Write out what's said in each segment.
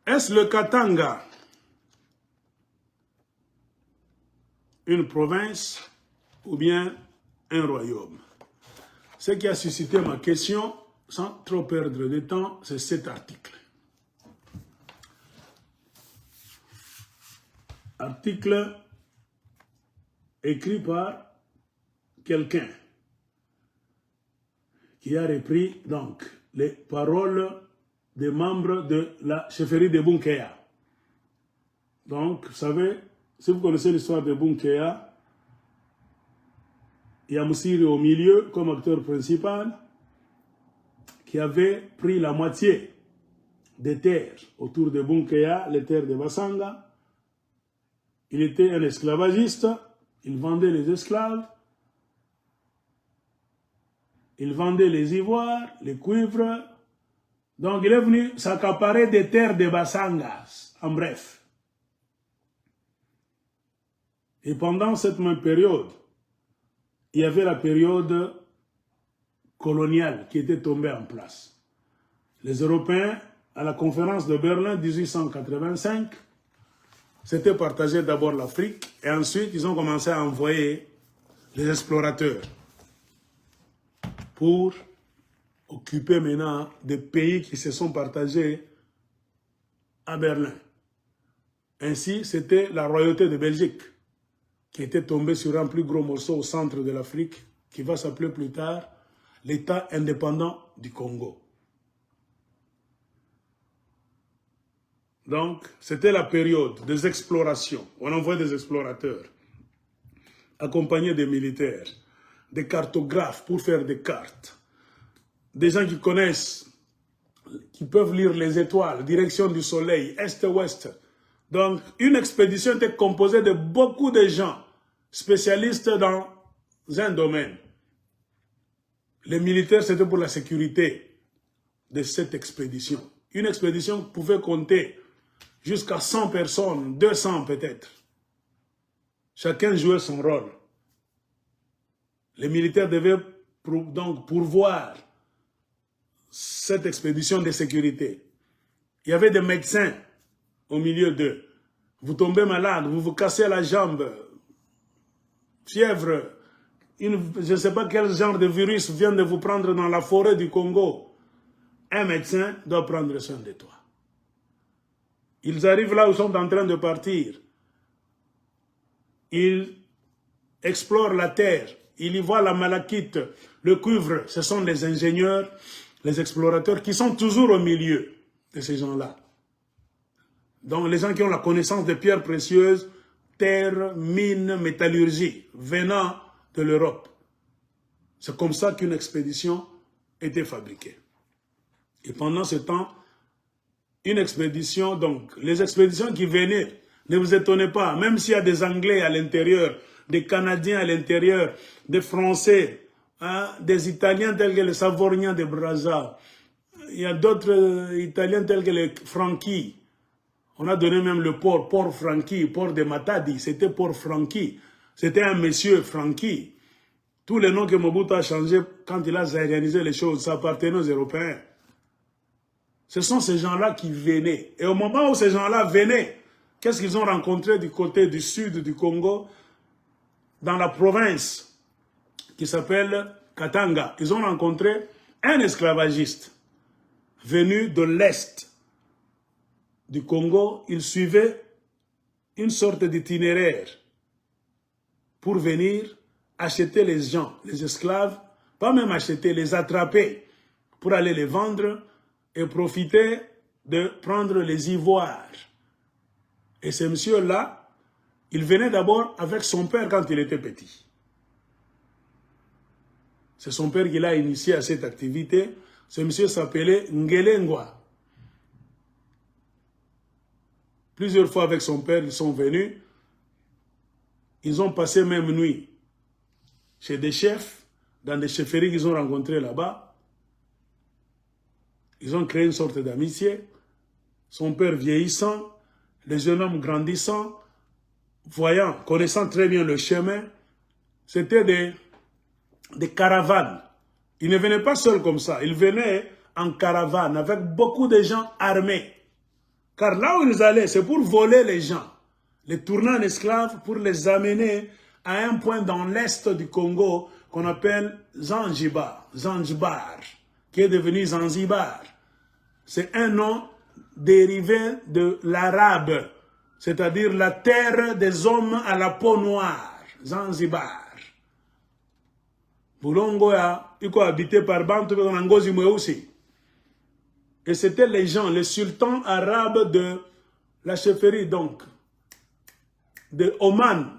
Est-ce le Katanga une province ou bien un royaume? Ce qui a suscité ma question, sans trop perdre de temps, c'est cet article. Article écrit par quelqu'un qui a repris donc les paroles des membres de la chefferie de Bounkéya. Donc, vous savez, si vous connaissez l'histoire de Bounkéya, il y a Moussiri au milieu comme acteur principal qui avait pris la moitié des terres autour de Bounkéya, les terres de Bassanga. Il était un esclavagiste, il vendait les esclaves, il vendait les ivoires, les cuivres. Donc il est venu s'accaparer des terres de Bassangas, en bref. Et pendant cette même période, il y avait la période coloniale qui était tombée en place. Les Européens, à la conférence de Berlin 1885, s'étaient partagés d'abord l'Afrique et ensuite ils ont commencé à envoyer les explorateurs pour occuper maintenant des pays qui se sont partagés à Berlin. Ainsi, c'était la royauté de Belgique qui était tombée sur un plus gros morceau au centre de l'Afrique, qui va s'appeler plus tard l'État indépendant du Congo. Donc, c'était la période des explorations. On envoyait des explorateurs, accompagnés des militaires, des cartographes pour faire des cartes, des gens qui connaissent, qui peuvent lire les étoiles, direction du soleil, est-ouest. Donc, une expédition était composée de beaucoup de gens spécialistes dans un domaine. Les militaires, c'était pour la sécurité de cette expédition. Une expédition pouvait compter jusqu'à 100 personnes, 200 peut-être. Chacun jouait son rôle. Les militaires devaient donc pourvoir cette expédition de sécurité. Il y avait des médecins au milieu d'eux. Vous tombez malade, vous vous cassez la jambe, fièvre, je ne sais pas quel genre de virus vient de vous prendre dans la forêt du Congo. Un médecin doit prendre soin de toi. Ils arrivent là où ils sont en train de partir. Ils explorent la terre. Ils y voient la malachite, le cuivre. Ce sont les ingénieurs, les explorateurs qui sont toujours au milieu de ces gens-là. Donc les gens qui ont la connaissance des pierres précieuses, terre, mines, métallurgie, venant de l'Europe. C'est comme ça qu'une expédition était fabriquée. Et pendant ce temps, une expédition, donc les expéditions qui venaient, ne vous étonnez pas, même s'il y a des Anglais à l'intérieur, des Canadiens à l'intérieur, des Français, hein, des Italiens tels que les Savoriens de Brazza, il y a d'autres Italiens tels que les Franchi. On a donné même le port Franchi, port de Matadi, c'était port Franchi. C'était un monsieur Franchi. Tous les noms que Mobutu a changés quand il a organisé les choses, ça appartenait aux Européens. Ce sont ces gens-là qui venaient. Et au moment où ces gens-là venaient, qu'est-ce qu'ils ont rencontré du côté du sud du Congo, dans la province qui s'appelle Katanga? Ils ont rencontré un esclavagiste venu de l'Est du Congo. Il suivait une sorte d'itinéraire pour venir acheter les gens, les esclaves, pas même acheter, les attraper pour aller les vendre et profiter de prendre les ivoires. Et ce monsieur-là, il venait d'abord avec son père quand il était petit. C'est son père qui l'a initié à cette activité. Ce monsieur s'appelait Ngelengwa. Plusieurs fois avec son père, ils sont venus. Ils ont passé même nuit chez des chefs, dans des chefferies qu'ils ont rencontrées là-bas. Ils ont créé une sorte d'amitié. Son père vieillissant, le jeune homme grandissant, voyant, connaissant très bien le chemin, c'était des caravanes. Il ne venait pas seul comme ça, il venait en caravane avec beaucoup de gens armés. Car là où ils allaient, c'est pour voler les gens, les tourner en esclaves pour les amener à un point dans l'est du Congo qu'on appelle Zanzibar, qui est devenu Zanzibar. C'est un nom dérivé de l'arabe, c'est-à-dire la terre des hommes à la peau noire, Zanzibar. Boulongoya, il a habité par Bantu, Ngozi aussi. Et c'était les gens, les sultans arabes de la chefferie, donc, de Oman.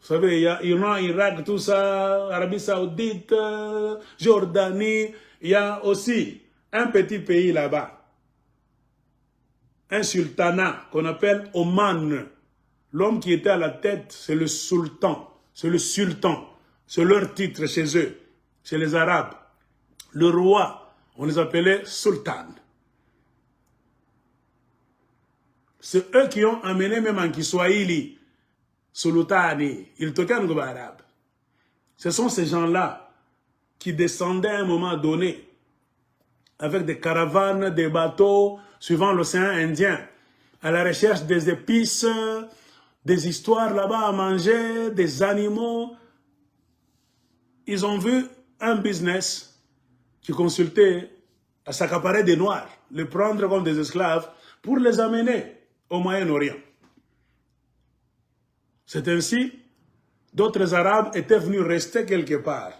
Vous savez, il y a Iran, Irak, tout ça, Arabie Saoudite, Jordanie. Il y a aussi un petit pays là-bas, un sultanat qu'on appelle Oman. L'homme qui était à la tête, c'est le sultan. C'est le sultan. C'est leur titre chez eux, chez les Arabes. Le roi, on les appelait sultan. C'est eux qui ont amené même en Kiswahili, Sultani, il toquait en arabe. Ce sont ces gens-là qui descendaient à un moment donné avec des caravanes, des bateaux, suivant l'océan Indien, à la recherche des épices, des histoires là-bas à manger, des animaux. Ils ont vu un business qui consultait à s'accaparer des Noirs, les prendre comme des esclaves pour les amener au Moyen-Orient. C'est ainsi, d'autres Arabes étaient venus rester quelque part,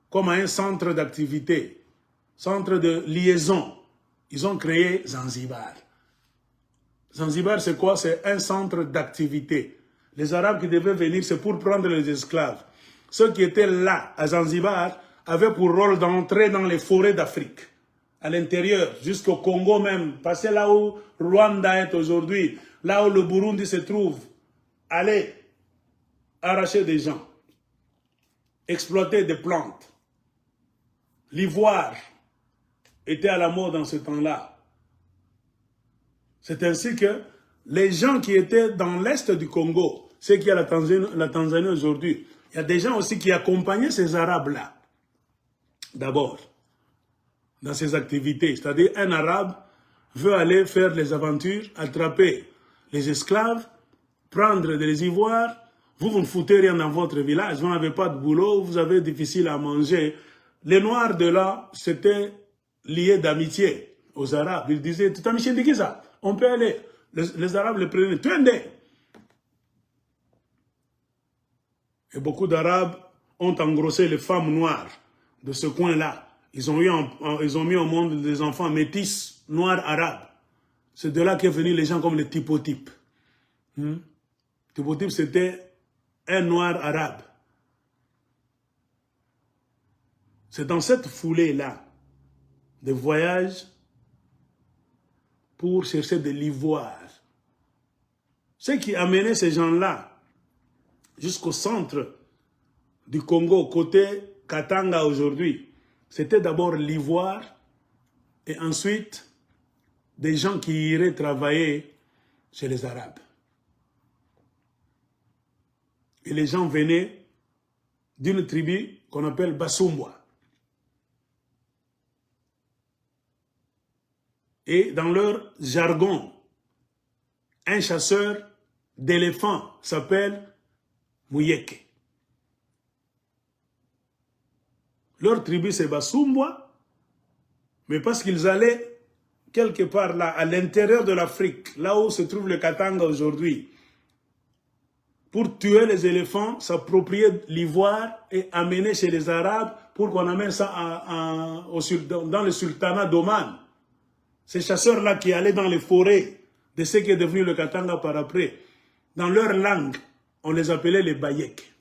comme à un centre d'activité, centre de liaison. Ils ont créé Zanzibar. Zanzibar, c'est quoi? C'est un centre d'activité. Les Arabes qui devaient venir, c'est pour prendre les esclaves. Ceux qui étaient là, à Zanzibar, avaient pour rôle d'entrer dans les forêts d'Afrique, à l'intérieur, jusqu'au Congo même, passer là où Rwanda est aujourd'hui, là où le Burundi se trouve, aller arracher des gens, exploiter des plantes. L'ivoire était à la mode dans ce temps-là. C'est ainsi que les gens qui étaient dans l'est du Congo, ceux qui ont la Tanzanie aujourd'hui, il y a des gens aussi qui accompagnaient ces Arabes-là, d'abord, dans ces activités. C'est-à-dire, un Arabe veut aller faire les aventures, attraper les esclaves, prendre des ivoires. Vous ne foutez rien dans votre village, vous n'avez pas de boulot, vous avez difficile à manger. Les Noirs de là, c'était lié d'amitié aux Arabes. Ils disaient, tu t'as mis chez ça, on peut aller. Les Arabes les prenaient, tuende. Et beaucoup d'Arabes ont engrossé les femmes noires de ce coin-là. Ils ont mis au monde des enfants métis, noirs, arabes. C'est de là qu'est venu les gens comme les typotypes. Typotype, c'était un noir arabe. C'est dans cette foulée-là de voyages pour chercher de l'ivoire. Ce qui amenait ces gens-là jusqu'au centre du Congo, côté Katanga aujourd'hui, c'était d'abord l'ivoire et ensuite des gens qui iraient travailler chez les Arabes. Et les gens venaient d'une tribu qu'on appelle Basumbwa. Et dans leur jargon, un chasseur d'éléphants s'appelle Muyeke. Leur tribu c'est Basumbwa, mais parce qu'ils allaient quelque part là, à l'intérieur de l'Afrique, là où se trouve le Katanga aujourd'hui, pour tuer les éléphants, s'approprier l'ivoire et amener chez les Arabes pour qu'on amène ça dans le sultanat d'Oman. Ces chasseurs-là qui allaient dans les forêts de ce qui est devenu le Katanga par après, dans leur langue, on les appelait les Bayeks.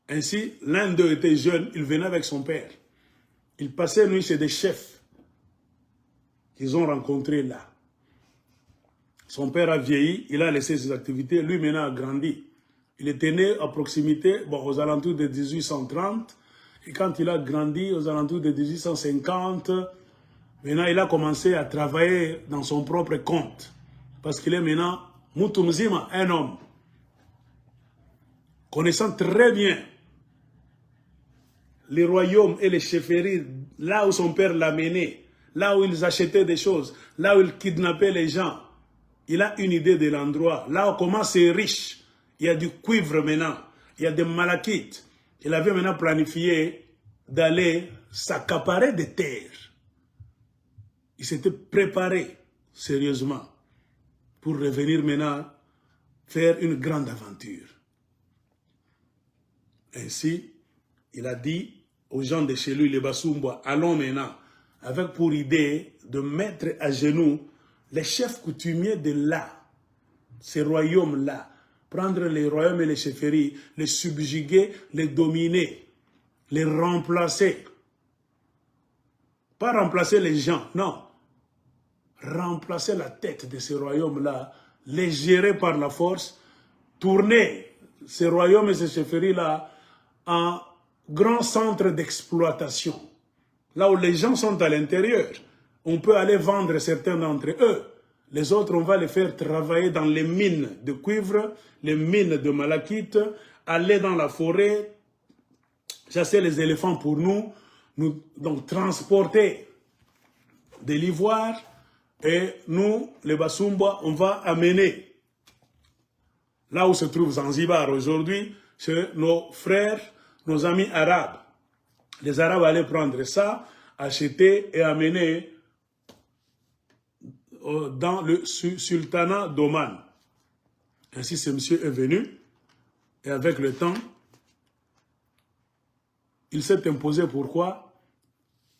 Ainsi, l'un d'eux était jeune, il venait avec son père. Il passait nuit chez des chefs qu'ils ont rencontrés là. Son père a vieilli, il a laissé ses activités, lui maintenant a grandi. Il était né à proximité, aux alentours de 1830, et quand il a grandi aux alentours de 1850, maintenant il a commencé à travailler dans son propre compte. Parce qu'il est maintenant Mutumzima, un homme, connaissant très bien les royaumes et les chefferies, là où son père l'a mené, là où ils achetaient des choses, là où ils kidnappaient les gens. Il a une idée de l'endroit. Là où comment c'est riche. Il y a du cuivre maintenant. Il y a des malachites. Il avait maintenant planifié d'aller s'accaparer des terres. Il s'était préparé sérieusement pour revenir maintenant faire une grande aventure. Ainsi, il a dit aux gens de chez lui, les Basumba, allons maintenant, avec pour idée de mettre à genoux les chefs coutumiers de là, ces royaumes-là, prendre les royaumes et les chefferies, les subjuguer, les dominer, les remplacer. Pas remplacer les gens, non. Remplacer la tête de ces royaumes-là, les gérer par la force, tourner ces royaumes et ces chefferies-là en grand centre d'exploitation. Là où les gens sont à l'intérieur, on peut aller vendre certains d'entre eux. Les autres, on va les faire travailler dans les mines de cuivre, les mines de malachite, aller dans la forêt, chasser les éléphants pour nous donc transporter de l'ivoire, et nous, les Basumba, on va amener là où se trouve Zanzibar aujourd'hui, chez nos frères, nos amis arabes. Les Arabes allaient prendre ça, acheter et amener dans le sultanat d'Oman. Ainsi, ce monsieur est venu, et avec le temps, il s'est imposé. Pourquoi?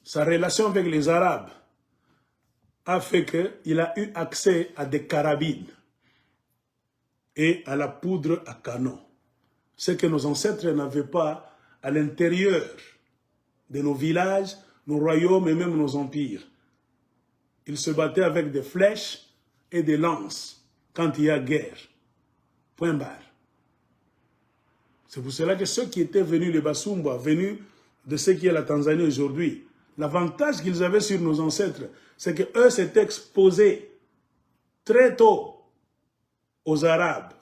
Sa relation avec les Arabes a fait qu'il a eu accès à des carabines et à la poudre à canon. Ce que nos ancêtres n'avaient pas à l'intérieur de nos villages, nos royaumes et même nos empires. Ils se battaient avec des flèches et des lances quand il y a guerre. Point barre. C'est pour cela que ceux qui étaient venus, les Basumba, venus de ce qui est la Tanzanie aujourd'hui, l'avantage qu'ils avaient sur nos ancêtres, c'est qu'eux s'étaient exposés très tôt aux Arabes.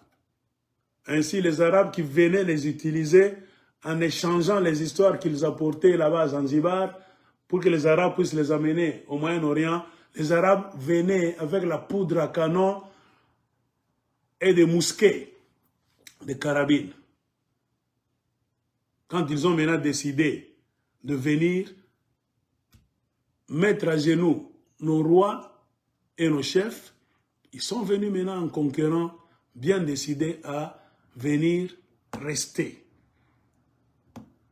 Ainsi, les Arabes qui venaient les utiliser en échangeant les histoires qu'ils apportaient là-bas à Zanzibar pour que les Arabes puissent les amener au Moyen-Orient. Les Arabes venaient avec la poudre à canon et des mousquets, des carabines. Quand ils ont maintenant décidé de venir mettre à genoux nos rois et nos chefs, ils sont venus maintenant en conquérant, bien décidés à venir rester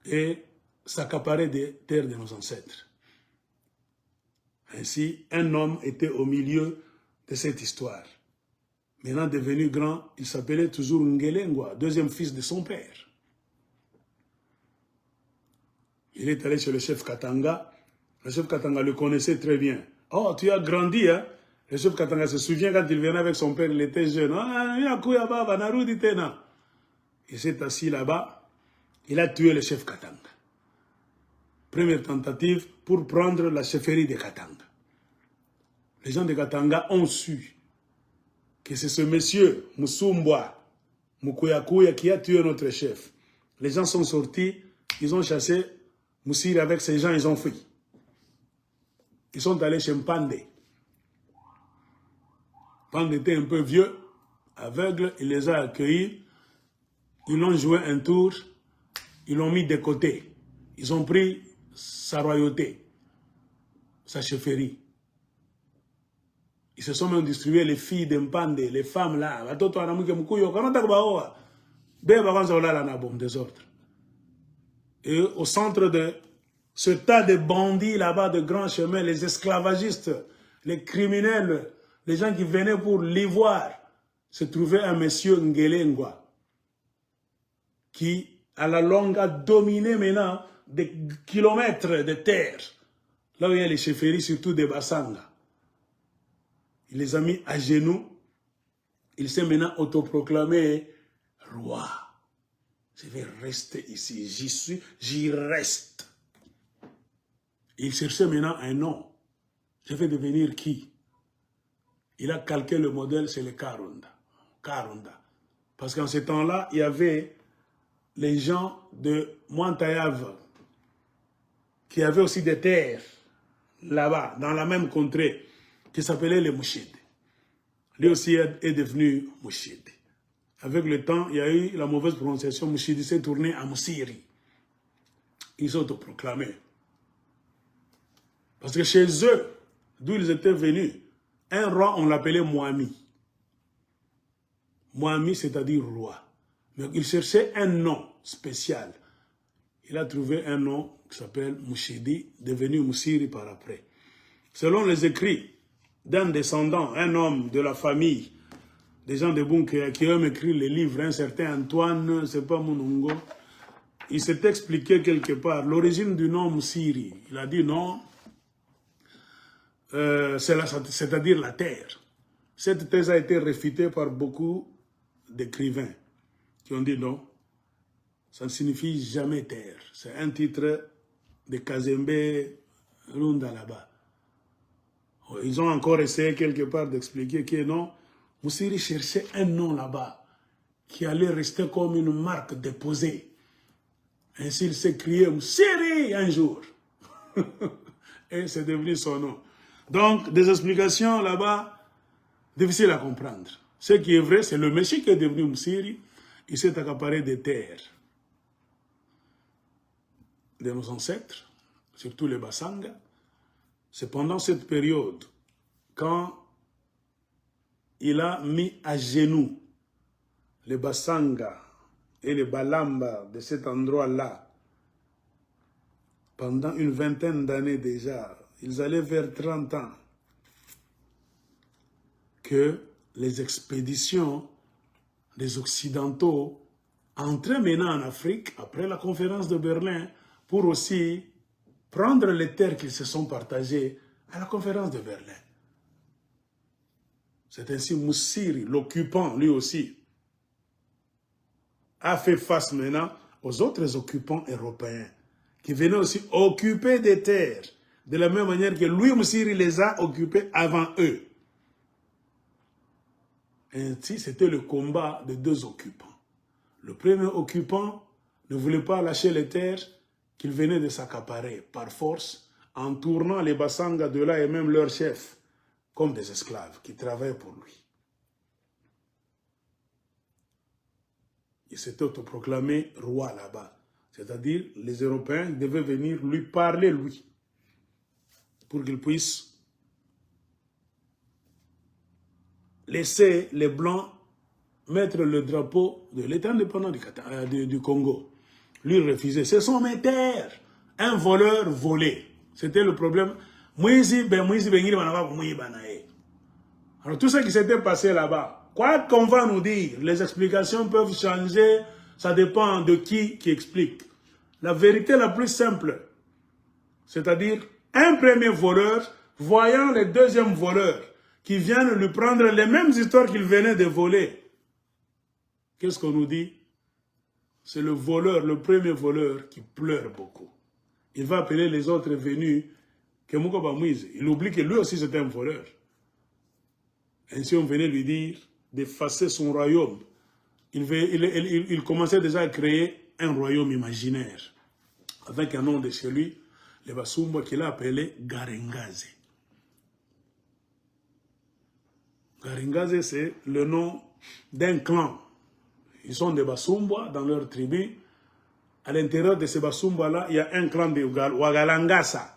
et s'accaparer des terres de nos ancêtres. Ainsi, un homme était au milieu de cette histoire. Maintenant devenu grand, il s'appelait toujours Ngelengwa, deuxième fils de son père. Il est allé chez le chef Katanga. Le chef Katanga le connaissait très bien. Oh, tu as grandi, hein? Le chef Katanga se souvient quand il venait avec son père, il était jeune. Il s'est assis là-bas. Il a tué le chef Katanga. Première tentative pour prendre la chefferie de Katanga. Les gens de Katanga ont su que c'est ce monsieur, Musumbwa, Mukuyakuya, qui a tué notre chef. Les gens sont sortis, ils ont chassé Moussiri avec ces gens, ils ont fui. Ils sont allés chez Mpande. Mpande était un peu vieux, aveugle, il les a accueillis, ils l'ont joué un tour, ils l'ont mis de côté. Ils ont pris sa royauté, sa chefferie. Ils se sont même distribués les filles de Mpande, les femmes là. Et au centre de ce tas de bandits là-bas, de grands chemins, les esclavagistes, les criminels, les gens qui venaient pour l'ivoire, se trouvait un monsieur Ngelengwa, qui, à la longue, a dominé maintenant des kilomètres de terre, là où il y a les chefferies, surtout des Bassanga. Il les a mis à genoux. Il s'est maintenant autoproclamé roi. Je vais rester ici, j'y suis, j'y reste. Il cherchait maintenant un nom. Je vais devenir qui? Il a calqué le modèle, c'est le Karunda. Karunda. Parce qu'en ce temps-là, il y avait les gens de Montayave qui avaient aussi des terres là-bas, dans la même contrée, qui s'appelait les Mouchides. Lui aussi est devenu Mouchide. Avec le temps, il y a eu la mauvaise prononciation. Mouchide s'est tourné à Moussiri. Ils sont autoproclamés. Parce que chez eux, d'où ils étaient venus, un roi, on l'appelait Moami. Moami, c'est-à-dire roi. Mais il cherchait un nom spécial. Il a trouvé un nom qui s'appelle Mouchidi, devenu Moussiri par après. Selon les écrits d'un descendant, un homme de la famille, des gens de Bunke qui aiment écrire les livres, un certain Antoine, c'est pas Mounongo, il s'est expliqué quelque part l'origine du nom Moussiri. Il a dit non, c'est-à-dire la terre. Cette thèse a été réfutée par beaucoup d'écrivains qui ont dit non, ça ne signifie jamais terre. C'est un titre de Kazembe Runda là-bas. Ils ont encore essayé quelque part d'expliquer que non, Moussiri cherchait un nom là-bas qui allait rester comme une marque déposée. Ainsi il s'est crié Moussiri un jour. Et c'est devenu son nom. Donc, des explications là-bas, difficiles à comprendre. Ce qui est vrai, c'est le Messie qui est devenu Moussiri. Il s'est accaparé des terres de nos ancêtres, surtout les Bassanga. C'est pendant cette période, quand il a mis à genoux les Bassanga et les Balamba de cet endroit-là, pendant une vingtaine d'années déjà, ils allaient vers 30 ans, que les expéditions des Occidentaux entraient maintenant en Afrique, après la conférence de Berlin, pour aussi prendre les terres qu'ils se sont partagées à la conférence de Berlin. C'est ainsi Moussiri, l'occupant, lui aussi, a fait face maintenant aux autres occupants européens qui venaient aussi occuper des terres de la même manière que lui, Moussiri, les a occupés avant eux. Ainsi, c'était le combat de deux occupants. Le premier occupant ne voulait pas lâcher les terres qu'il venait de s'accaparer par force en tournant les Bassanga de là et même leurs chefs comme des esclaves qui travaillaient pour lui. Il s'était autoproclamé roi là-bas. C'est-à-dire, les Européens devaient venir lui parler, lui, pour qu'il puisse laisser les Blancs mettre le drapeau de l'État indépendant du Congo. Lui refusait. Ce sont mes terres. Un voleur volé. C'était le problème. Alors tout ce qui s'était passé là-bas, quoi qu'on va nous dire, les explications peuvent changer, ça dépend de qui explique. La vérité la plus simple, c'est-à-dire un premier voleur, voyant le deuxième voleur, qui viennent lui prendre les mêmes histoires qu'il venait de voler. Qu'est-ce qu'on nous dit? C'est le voleur, le premier voleur, qui pleure beaucoup. Il va appeler les autres venus, il oublie que lui aussi c'était un voleur. Ainsi on venait lui dire d'effacer son royaume. Il commençait déjà à créer un royaume imaginaire, avec un nom de chez lui, les Basumba, qu'il a appelé Garengaze. Garengaze, c'est le nom d'un clan. Ils sont des Basumba dans leur tribu. À l'intérieur de ces Basumba-là, il y a un clan de Wagalangasa.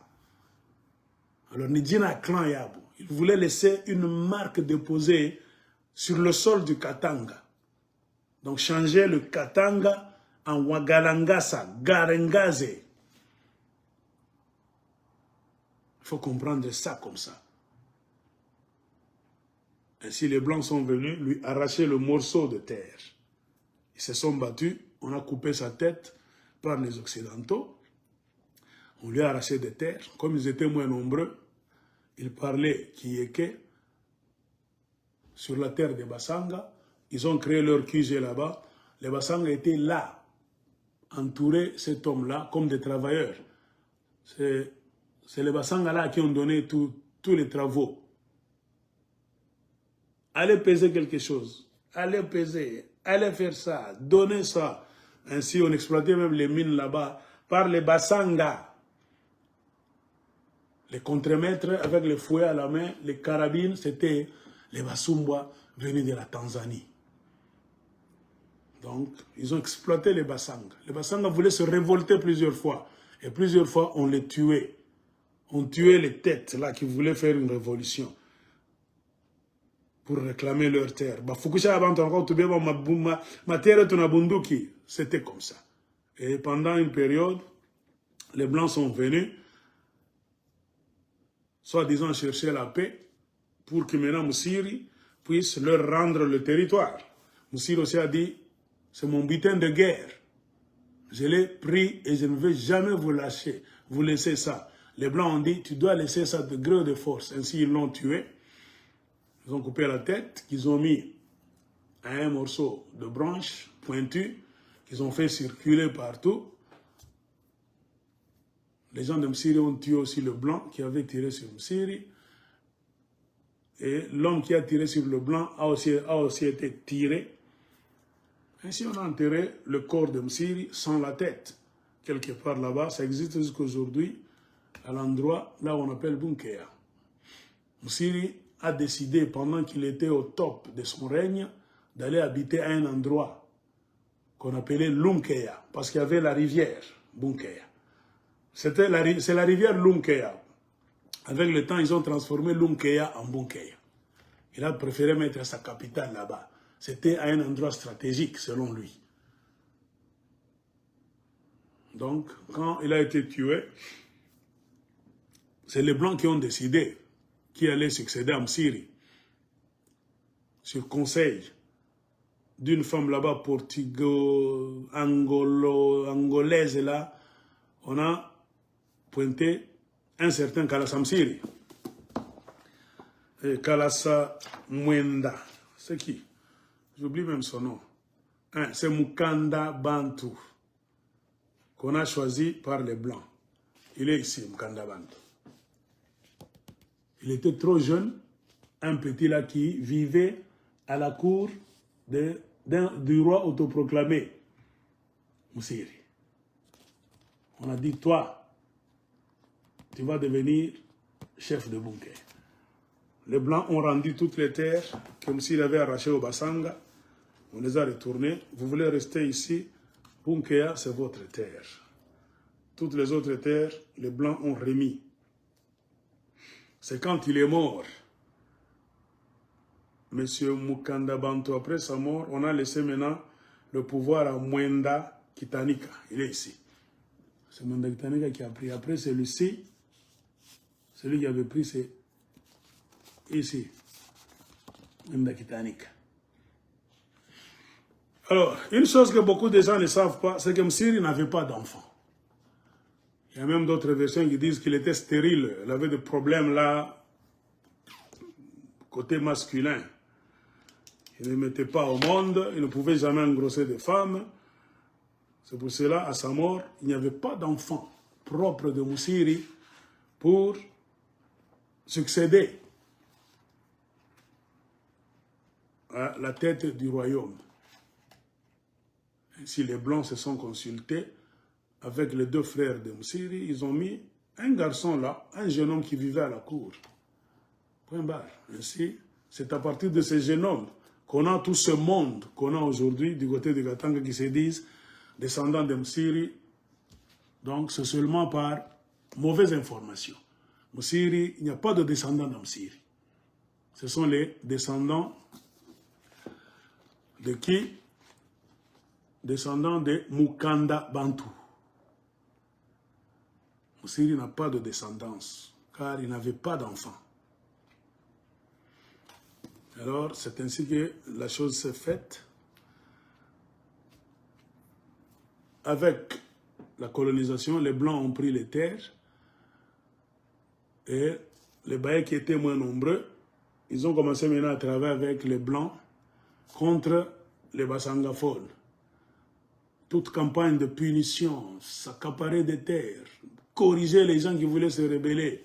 Alors, Nidjina clan Yabo. Il voulait laisser une marque déposée sur le sol du Katanga. Donc, changer le Katanga en Wagalangasa, Garengaze. Il faut comprendre ça comme ça. Ainsi, les Blancs sont venus lui arracher le morceau de terre. Ils se sont battus, on a coupé sa tête par les Occidentaux. On lui a arraché des terres. Comme ils étaient moins nombreux, ils parlaient Kiyeke sur la terre des Bassanga. Ils ont créé leur QG là-bas. Les Bassanga étaient là, entourés cet homme-là comme des travailleurs. C'est les Bassanga là qui ont donné tous les travaux. Allez peser quelque chose, allez peser, allez faire ça, donnez ça. Ainsi, on exploitait même les mines là-bas par les Bassanga. Les contremaîtres avec les fouets à la main, les carabines, c'était les Basumbwa venus de la Tanzanie. Donc, ils ont exploité les Bassanga. Les Bassanga voulaient se révolter plusieurs fois. Et plusieurs fois, on les tuait. On tuait les têtes là qui voulaient faire une révolution pour réclamer leur terre. C'était comme ça. Et pendant une période, les Blancs sont venus, soi-disant chercher la paix, pour que maintenant Moussiri puisse leur rendre le territoire. Moussiri aussi a dit, c'est mon butin de guerre. Je l'ai pris et je ne vais jamais vous lâcher, vous laisser ça. Les Blancs ont dit, tu dois laisser ça de gré ou de force. Ainsi, ils l'ont tué. Ils ont coupé la tête, qu'ils ont mis à un morceau de branche pointue, qu'ils ont fait circuler partout. Les gens de Msiri ont tué aussi le Blanc qui avait tiré sur Msiri. Et l'homme qui a tiré sur le Blanc a aussi été tiré. Ainsi, on a enterré le corps de Msiri sans la tête. Quelque part là-bas, ça existe jusqu'aujourd'hui, à l'endroit là où on appelle Bunkea. Msiri a décidé, pendant qu'il était au top de son règne, d'aller habiter à un endroit qu'on appelait Lunkea, parce qu'il y avait la rivière Bunkea. C'est la rivière Lunkea. Avec le temps, ils ont transformé Lunkea en Bunkea. Il a préféré mettre sa capitale là-bas. C'était à un endroit stratégique, selon lui. Donc, quand il a été tué, c'est les Blancs qui ont décidé qui allait succéder à Msiri. Sur conseil d'une femme là-bas, angolaise là, on a pointé un certain Kalasa Msiri. Et Kalasa Mwenda, c'est qui? J'oublie même son nom. C'est Mukanda Bantu, qu'on a choisi par les Blancs. Il est ici, Mukanda Bantu. Il était trop jeune, un petit là qui vivait à la cour du roi autoproclamé, Msiri. On a dit, toi, tu vas devenir chef de Bunkea. Les Blancs ont rendu toutes les terres que Msiri avait arrachées au Bassanga. On les a retournées. Vous voulez rester ici, Bunkea, c'est votre terre. Toutes les autres terres, les Blancs ont remis. C'est quand il est mort, M. Mukanda Bantu, après sa mort, on a laissé maintenant le pouvoir à Mwenda Kitanika. Il est ici. C'est Mwenda Kitanika qui a pris. Après, celui-ci, celui qui avait pris, c'est ici. Mwenda Kitanika. Alors, une chose que beaucoup de gens ne savent pas, c'est que Msiri n'avait pas d'enfant. Il y a même d'autres versions qui disent qu'il était stérile. Il avait des problèmes là, côté masculin. Il ne mettait pas au monde, il ne pouvait jamais engrosser des femmes. C'est pour cela, à sa mort, il n'y avait pas d'enfant propre de Msiri pour succéder à la tête du royaume. Ainsi, les Blancs se sont consultés avec les deux frères de Msiri. Ils ont mis un garçon là, un jeune homme qui vivait à la cour. Point barre. Ainsi, c'est à partir de ce jeune homme qu'on a tout ce monde qu'on a aujourd'hui du côté de Katanga qui se disent descendants de Msiri. Donc, c'est seulement par mauvaise information. Msiri, il n'y a pas de descendants de Msiri. Ce sont les descendants de qui? Descendants de Mukanda Bantu. Msiri n'a pas de descendance, car il n'avait pas d'enfant. Alors, c'est ainsi que la chose s'est faite. Avec la colonisation, les Blancs ont pris les terres et les Baïs qui étaient moins nombreux, ils ont commencé maintenant à travailler avec les Blancs contre les Bassangaphones. Toute campagne de punition, s'accaparer des terres, corriger les gens qui voulaient se rebeller.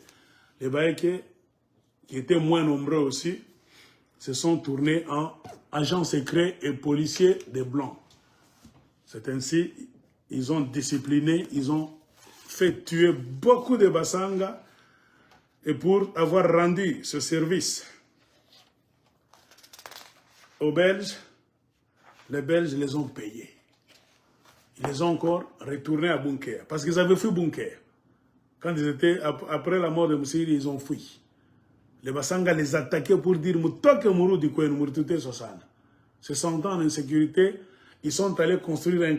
Les Baïs qui étaient moins nombreux aussi, se sont tournés en agents secrets et policiers des Blancs. C'est ainsi, ils ont discipliné, ils ont fait tuer beaucoup de Bassanga Et pour avoir rendu ce service aux Belges, les Belges les ont payés. Ils les ont encore retournés à Bunker. Parce qu'ils avaient fui Bunker. Quand ils étaient, après la mort de Moussiri, ils ont fui. Les Bassanga les attaquaient pour dire se sentant en insécurité, ils sont allés construire un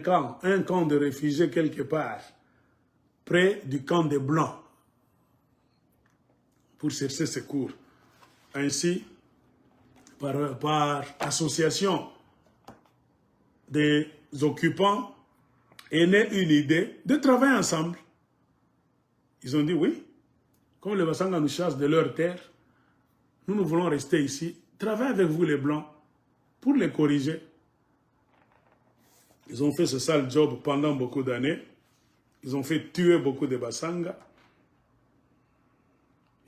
camp de réfugiés quelque part, près du camp des Blancs, pour chercher secours. Ainsi, par association des occupants, est née une idée de travailler ensemble. Ils ont dit oui, comme les Bassanga nous chassent de leur terre, nous voulons rester ici, travailler avec vous les Blancs pour les corriger. Ils ont fait ce sale job pendant beaucoup d'années. Ils ont fait tuer beaucoup de Bassanga.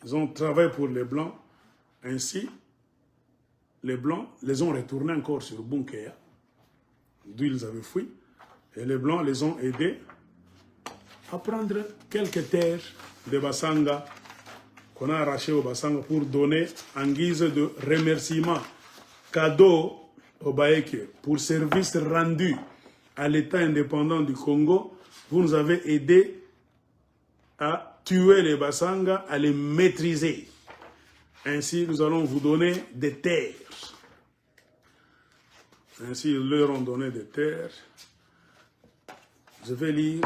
Ils ont travaillé pour les Blancs. Ainsi, les Blancs les ont retournés encore sur Bunkea, d'où ils avaient fui. Et les Blancs les ont aidés à prendre quelques terres de Bassanga qu'on a arrachées au Bassanga pour donner en guise de remerciement, cadeau au Baeke pour service rendu à l'État indépendant du Congo. Vous nous avez aidé à tuer les Bassanga, à les maîtriser. Ainsi, nous allons vous donner des terres. Ainsi, ils leur ont donné des terres. Je vais lire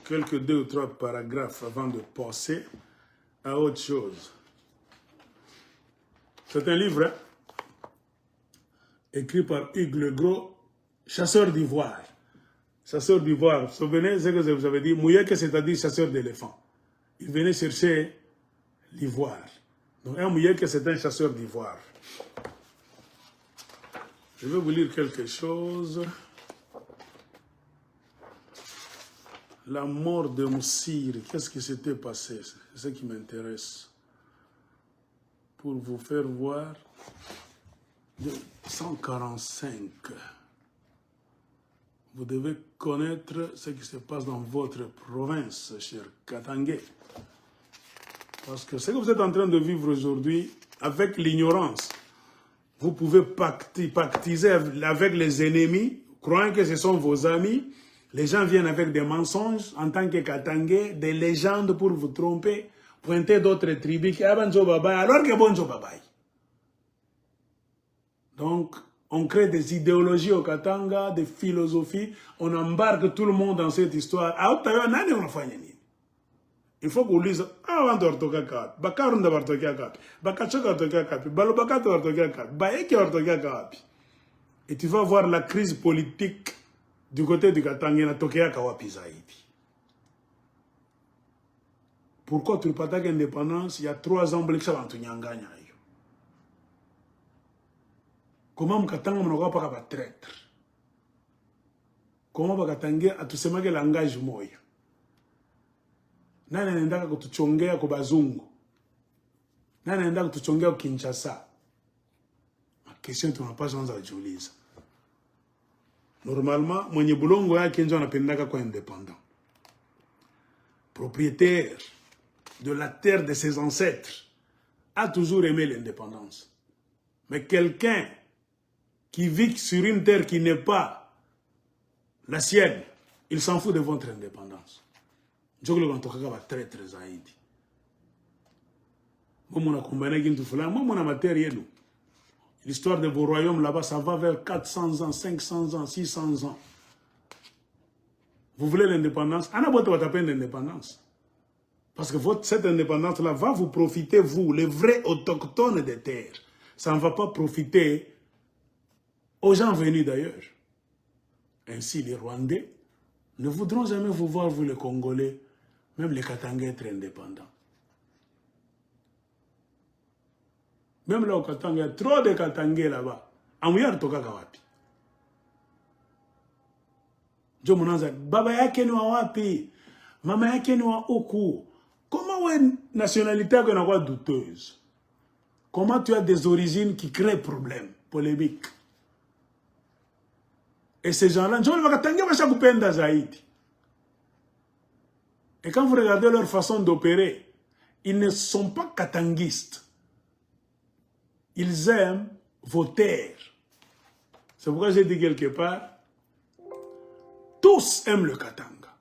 quelques 2 ou 3 paragraphes avant de passer à autre chose. C'est un livre écrit par Hugues Legros, chasseur d'ivoire. Chasseur d'ivoire, vous vous souvenez ce que je vous avais dit? Mouyeke, c'est-à-dire chasseur d'éléphants. Il venait chercher l'ivoire. Donc un Mouyeke, c'est un chasseur d'ivoire. Je vais vous lire quelque chose. La mort de Moussiri, qu'est-ce qui s'était passé? C'est ce qui m'intéresse. Pour vous faire voir, de 145. Vous devez connaître ce qui se passe dans votre province, cher Katangé. Parce que ce que vous êtes en train de vivre aujourd'hui, avec l'ignorance, vous pouvez pactiser avec les ennemis, croyant que ce sont vos amis. Les gens viennent avec des mensonges en tant que Katangé, des légendes pour vous tromper, pointer d'autres tribus qui avancent Babaï, alors que bon Babaï. Donc, on crée des idéologies au Katanga, des philosophies, on embarque tout le monde dans cette histoire. Il faut qu'on lise avant d'orthoga Bakarunda Bartoga Bakachoga Orthoga Balobakato Orthoga Baeki Orthoga. Et tu vas voir la crise politique du côté du Katanga na Tokea Kawapi Zaidi. Pourquoi tu ne pas d'indépendance? Il y a 3 ans, Bleksa Bantunyanganya. Comment Mkatanga mnakuwa paka ba traître? Comment Bakatange atusemage langage moya? Nani anaendaka kutuchongea kwa bazungu? Nani anaendaka kutuchongea kwa Kinshasa? Ma question tunapaswa anza kujiuliza. Normalement, mwenye bulongo yake ndio anapendaka kwa indépendant. Propriétaire de la terre de ses ancêtres a toujours aimé l'indépendance. Mais quelqu'un qui vit sur une terre qui n'est pas la sienne, il s'en fout de votre indépendance. Je le vois très très zaidi. L'histoire de vos royaumes là-bas, ça va vers 400 ans, 500 ans, 600 ans. Vous voulez l'indépendance? On a besoin de l'indépendance. Parce que cette indépendance-là va vous profiter, vous, les vrais autochtones des terres. Ça ne va pas profiter aux gens venus d'ailleurs. Ainsi, les Rwandais ne voudront jamais vous voir, vous les Congolais, même les Katangais être indépendants. Même là au Katanga, il y a trop de Katangais là-bas. Amouya toka kawapi. Jo munanza, baba yake ni wa wapi? Mama yake ni wa uku. Comment une nationalité est douteuse? Comment tu as des origines qui créent problème, polémique? Et ces gens-là, et quand vous regardez leur façon d'opérer, Ils ne sont pas katanguistes. Ils aiment vos terres. C'est pourquoi j'ai dit quelque part, tous aiment le Katanga.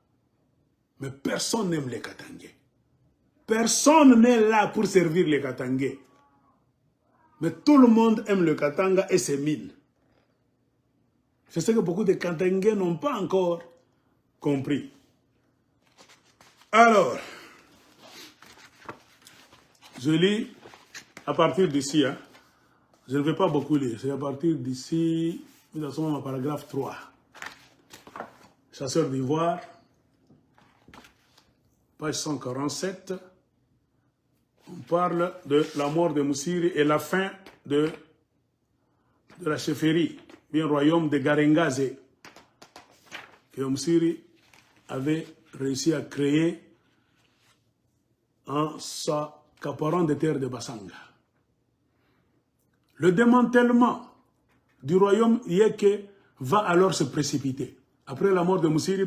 Mais personne n'aime les Katangais. Personne n'est là pour servir les Katangais. Mais tout le monde aime le Katanga et ses mines. Je sais que beaucoup de Katangais n'ont pas encore compris. Alors, je lis à partir d'ici. Hein. Je ne vais pas beaucoup lire. C'est à partir d'ici, nous sommes au paragraphe 3. Chasseur d'ivoire, page 147. On parle de la mort de Moussiri et la fin de la chefferie, bien royaume de Garengazé, que Moussiri avait réussi à créer en s'accaparant des terres de Bassanga. Le démantèlement du royaume Yeke va alors se précipiter. Après la mort de Moussiri,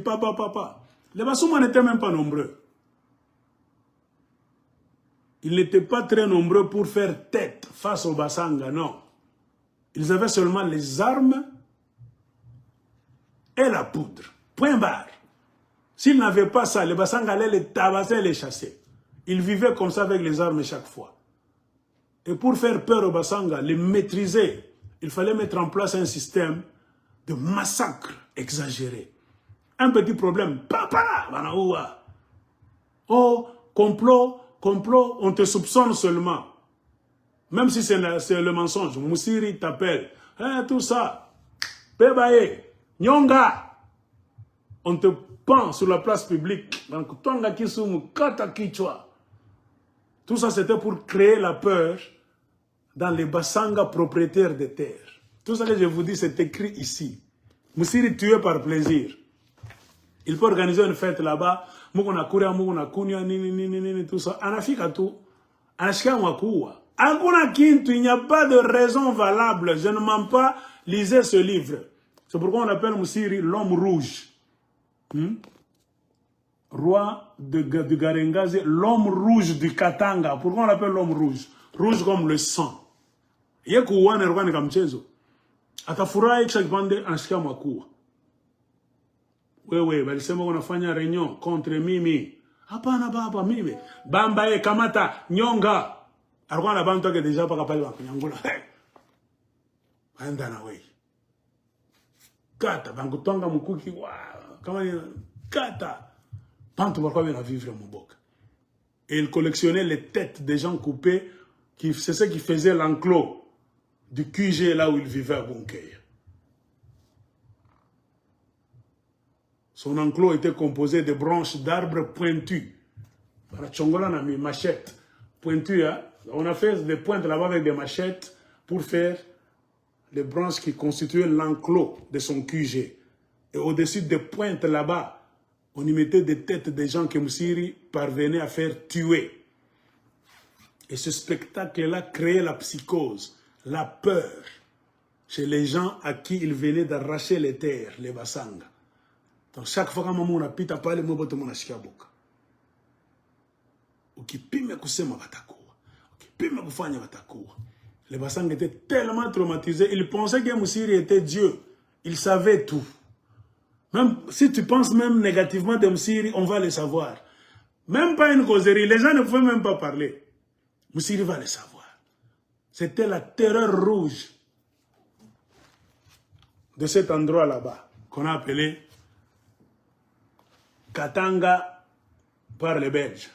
les Bassouma n'étaient même pas nombreux. Ils n'étaient pas très nombreux pour faire tête face aux Bassanga, non. Ils avaient seulement les armes et la poudre. Point barre. S'ils n'avaient pas ça, les Bassanga allaient les tabasser et les chasser. Ils vivaient comme ça avec les armes chaque fois. Et pour faire peur aux Bassanga, les maîtriser, il fallait mettre en place un système de massacre exagéré. Un petit problème, papa, banaoua. Oh, complot, on te soupçonne seulement. Même si c'est le mensonge. Moussiri t'appelle. Hein, tout ça. Pébaye, Nyonga. On te pend sur la place publique. Donc, Tonga Kisumu, Kata Kichwa. Tout ça, c'était pour créer la peur dans les Bassanga propriétaires des terres. Tout ça que je vous dis, c'est écrit ici. Moussiri tué par plaisir. Il peut organiser une fête là-bas. Mukuna kuria, mukuna kunya, tout ça. Anafika tout. Anashika mwakuwa. Ankuna kintu, il n'y a pas de raison valable. Je ne mens pas. Lisez ce livre. C'est pourquoi on appelle Moussiri l'homme rouge. Roi de Garengazé, l'homme rouge du Katanga. Pourquoi on l'appelle l'homme rouge? Rouge comme le sang. Yekuwa ne rwani kamchezo. Atafurahi kisha kipande anashika mwakuwa. Wewe, walisema wanafanya réunion contre mimi. Hapana baba, mimi. Bamba kamata, nyonga. Alikuwa na bantu yake deja paka pale wakunyangula. Anda na wewe. Kata, bangutonga mukuki, wow. Kama ni kata. Bantu walikuwa na vivre muboka. Et il collectionnait les têtes des gens coupés. C'est ce qui faisait l'enclos du QG là où il vivait à Bunkeya. Son enclos était composé de branches d'arbres pointus. Par Tchongola, on a mis machette pointues. Hein? On a fait des pointes là-bas avec des machettes pour faire les branches qui constituaient l'enclos de son QG. Et au-dessus des pointes là-bas, on y mettait des têtes des gens que Moussiri parvenait à faire tuer. Et ce spectacle-là créait la psychose, la peur chez les gens à qui il venait d'arracher les terres, les Bassanga. Donc chaque fois que maman a pita pale moboto mona shikabuka. Ukipime kusema batakuwa. Ukipime kufanya batakuwa. Les Bassanga étaient tellement traumatisés, ils pensaient que Moussiri était Dieu. Ils savaient tout. Même si tu penses même négativement de Moussiri, on va le savoir. Même pas une causerie, les gens ne pouvaient même pas parler. Moussiri va le savoir. C'était la terreur rouge de cet endroit là-bas qu'on a appelé Katanga par les Belges.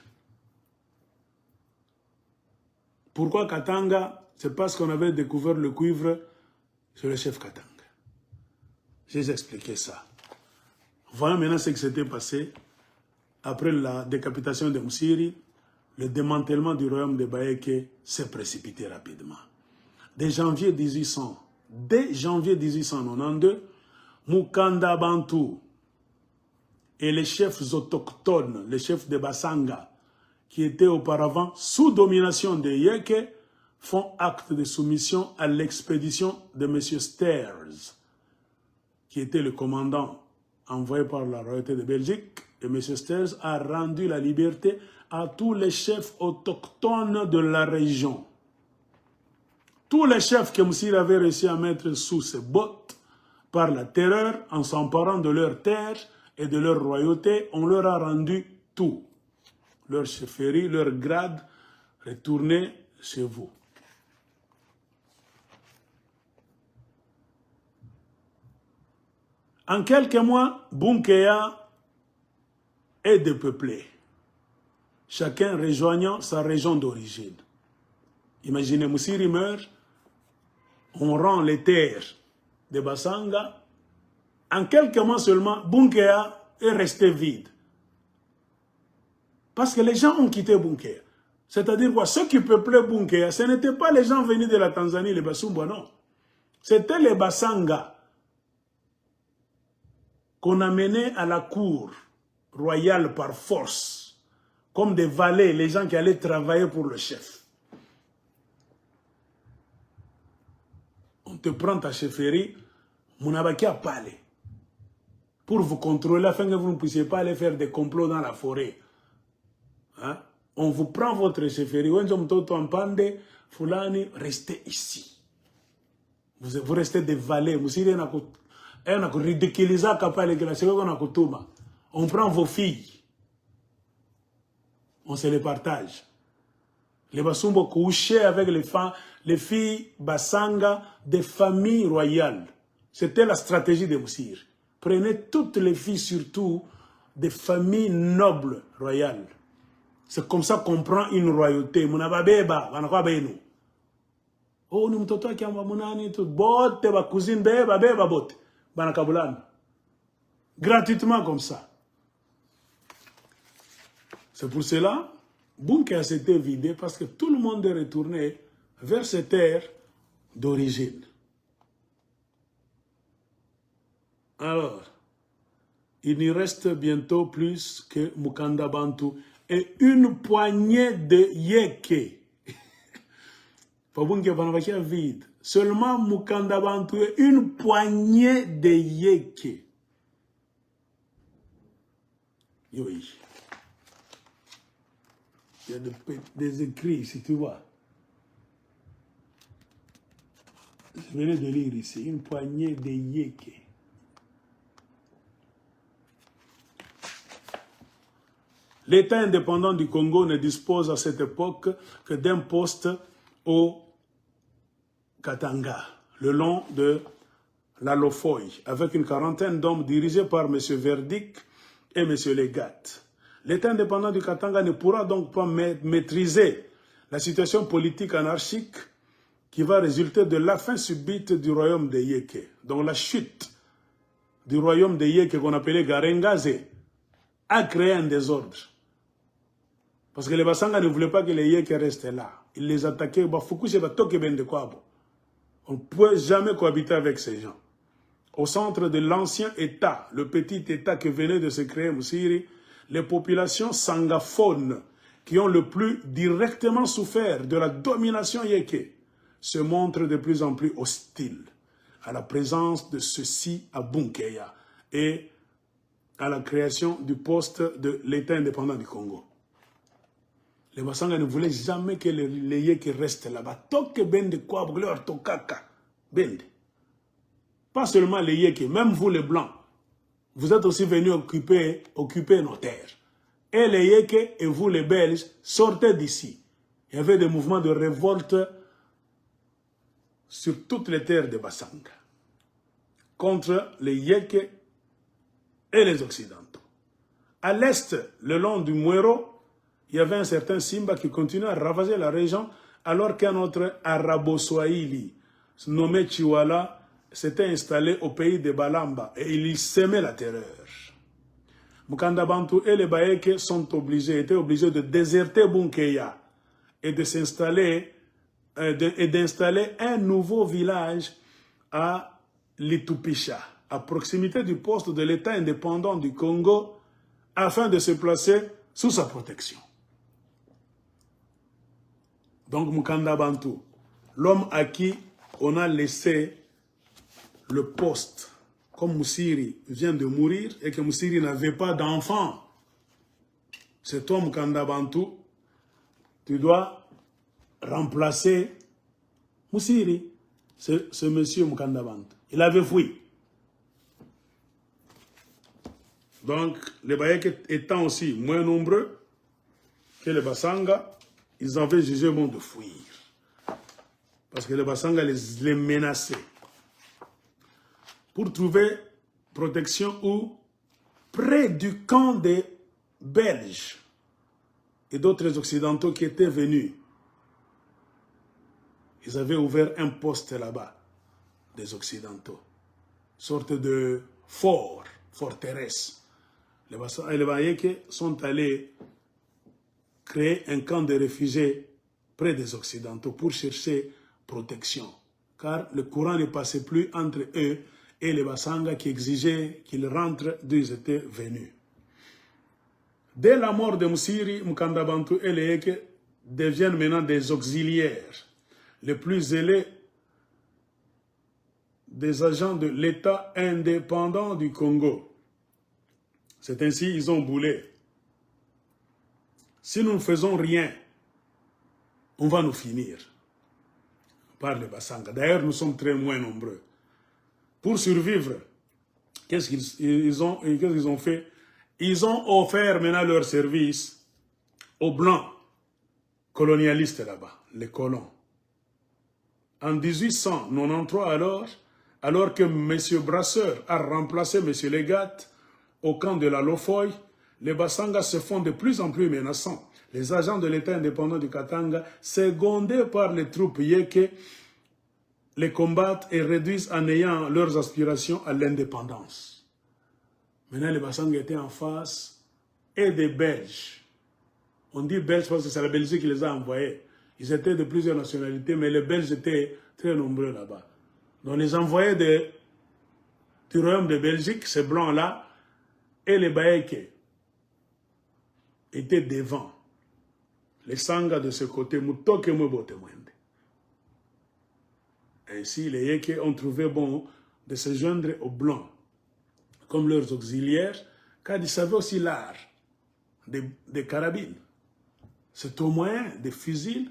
Pourquoi Katanga? C'est parce qu'on avait découvert le cuivre sur le chef Katanga. J'ai expliqué ça. Voyons maintenant ce qui s'était passé après la décapitation de Moussiri. Le démantèlement du royaume de Baeke s'est précipité rapidement. Dès janvier 1892, Mukanda Bantou et les chefs autochtones, les chefs de Bassanga, qui étaient auparavant sous domination de Yeke, font acte de soumission à l'expédition de M. Sters, qui était le commandant envoyé par la royauté de Belgique. Et M. Sters a rendu la liberté à tous les chefs autochtones de la région. Tous les chefs que Moussiri avait réussi à mettre sous ses bottes par la terreur, en s'emparant de leurs terres et de leur royauté, on leur a rendu tout. Leur chefferie, leur grade, retournez chez vous. En quelques mois, Bunkea est dépeuplé, chacun rejoignant sa région d'origine. Imaginez, Moussiri meurt, on rend les terres de Bassanga. En quelques mois seulement, Bunkea est resté vide. Parce que les gens ont quitté Bunkea. C'est-à-dire quoi? Ceux qui peuplaient Bunkea, ce n'étaient pas les gens venus de la Tanzanie, les Basumba, non. C'était les Bassanga qu'on amenait à la cour royale par force, comme des valets, les gens qui allaient travailler pour le chef. On te prend ta chefferie, mon abaki a parlé, pour vous contrôler afin que vous ne puissiez pas aller faire des complots dans la forêt. Hein? On vous prend votre chefferie, restez ici. Vous restez des valets. On prend vos filles, on se les partage. Les Basumbo couchaient avec les filles Bassanga des familles royales. C'était la stratégie de Moussiri. Prenez toutes les filles, surtout des familles nobles royales. C'est comme ça qu'on prend une royauté. Oh, nous mtoto qui amba munani tout botte ba cousine beba botte bana kabulana. Gratuitement comme ça. C'est pour cela Bunkea s'était vidé parce que tout le monde est retourné vers ses terres d'origine. Alors, il n'y reste bientôt plus que Mukanda Bantu et une poignée de Yeke. Vide. Seulement Mukanda Bantu et une poignée de Yeke. Oui. Il y a des écrits ici, tu vois. Je venais de lire ici, une poignée de Yeke. L'État indépendant du Congo ne dispose à cette époque que d'un poste au Katanga, le long de la Lofoy, avec une quarantaine d'hommes dirigés par M. Verdick et M. Legat. L'État indépendant du Katanga ne pourra donc pas maîtriser la situation politique anarchique qui va résulter de la fin subite du royaume de Yeke. Donc la chute du royaume de Yeke qu'on appelait Garengaze a créé un désordre. Parce que les Bassanga ne voulaient pas que les Yeke restent là. Ils les attaquaient. On ne peut jamais cohabiter avec ces gens. Au centre de l'ancien État, le petit État que venait de se créer Moussiri, les populations sangaphones qui ont le plus directement souffert de la domination Yeke se montrent de plus en plus hostiles à la présence de ceux-ci à Bunkea et à la création du poste de l'État indépendant du Congo. Les Bassanga ne voulaient jamais que les Yeke restent là-bas. Toke bende kwa leur tokaka bende. Pas seulement les Yeke, même vous les Blancs, vous êtes aussi venus occuper nos terres. Et les Yeke et vous les Belges, sortez d'ici. Il y avait des mouvements de révolte sur toutes les terres de Bassanga contre les Yeke et les Occidentaux. À l'est, le long du Muero, il y avait un certain Simba qui continuait à ravager la région alors qu'un autre Arabo-Swahili nommé Chiwala s'était installé au pays de Balamba et il y semait la terreur. Mukanda Bantu et les Baeke étaient obligés de déserter Bunkea et de s'installer et d'installer un nouveau village à Litupisha, à proximité du poste de l'État indépendant du Congo, afin de se placer sous sa protection. Donc Mukanda Bantu, l'homme à qui on a laissé le poste, comme Moussiri vient de mourir et que Moussiri n'avait pas d'enfant. c'est toi Mukanda Bantu, tu dois remplacer Moussiri, ce monsieur Mukanda Bantu. Il avait fui. Donc, les Bayek étant aussi moins nombreux que les Bassanga, ils avaient jugé bon de fuir. Parce que les Bassanga les menaçaient. Pour trouver protection où près du camp des Belges et d'autres Occidentaux qui étaient venus. Ils avaient ouvert un poste là-bas, des Occidentaux. Sorte de fort, forteresse. Les Bayek sont allés créer un camp de réfugiés près des Occidentaux pour chercher protection. Car le courant ne passait plus entre eux et les Bassanga qui exigeaient qu'ils rentrent d'où ils étaient venus. Dès la mort de Moussiri, Mukanda Bantu et les Yeke deviennent maintenant des auxiliaires, les plus zélés des agents de l'État indépendant du Congo. C'est ainsi qu'ils ont boulé. Si nous ne faisons rien, on va nous finir par les Bassanga. D'ailleurs, nous sommes très moins nombreux. Pour survivre, qu'est-ce qu'ils ont fait? Ils ont offert maintenant leur service aux Blancs colonialistes là-bas, les colons. En 1893, alors que M. Brasseur a remplacé M. Legat au camp de la Lofoy, les Bassanga se font de plus en plus menaçants. Les agents de l'État indépendant du Katanga, secondés par les troupes Yeke, les combattent et réduisent en ayant leurs aspirations à l'indépendance. Maintenant, les Bassanga étaient en face et des Belges. On dit Belges parce que c'est la Belgique qui les a envoyés. Ils étaient de plusieurs nationalités, mais les Belges étaient très nombreux là-bas. Donc les envoyés du royaume de Belgique, ces blancs-là, et les Bayeke étaient devant. Les Sanga de ce côté, Mutoke Mwebote Mwende. Ainsi, les Yeke ont trouvé bon de se joindre aux Blancs comme leurs auxiliaires, car ils savaient aussi l'art des carabines. C'est au moyen des fusils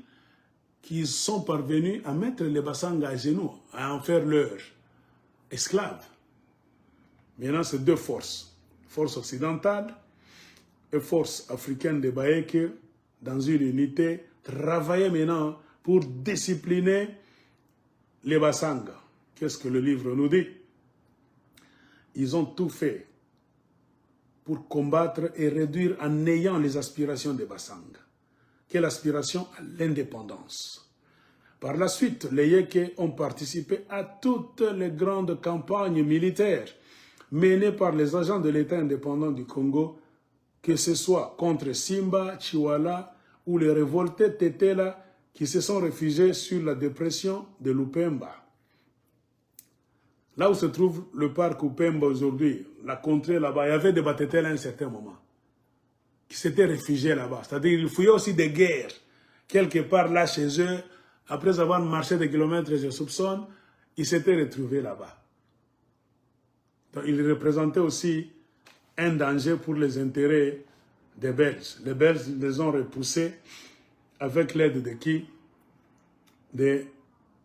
qu'ils sont parvenus à mettre les Bassanga à genoux, à en faire leurs esclaves. Maintenant, c'est deux forces, force occidentale et force africaine de Bayeke, dans une unité, travaillaient maintenant pour discipliner les Bassanga. Qu'est-ce que le livre nous dit? Ils ont tout fait pour combattre et réduire en ayant les aspirations des Bassanga. Quelle aspiration? À l'indépendance. Par la suite, les Yeke ont participé à toutes les grandes campagnes militaires menées par les agents de l'État indépendant du Congo, que ce soit contre Simba, Chiwala ou les révoltés Tetela qui se sont réfugiés sur la dépression de l'Upemba. Là où se trouve le parc Upemba aujourd'hui, la contrée là-bas, il y avait des Batetela à un certain moment qui s'étaient réfugiés là-bas. C'est-à-dire qu'ils fouillaient aussi des guerres quelque part là chez eux. Après avoir marché des kilomètres, je soupçonne, ils s'étaient retrouvés là-bas. Donc ils représentaient aussi un danger pour les intérêts des Belges. Les Belges les ont repoussés avec l'aide de qui? Des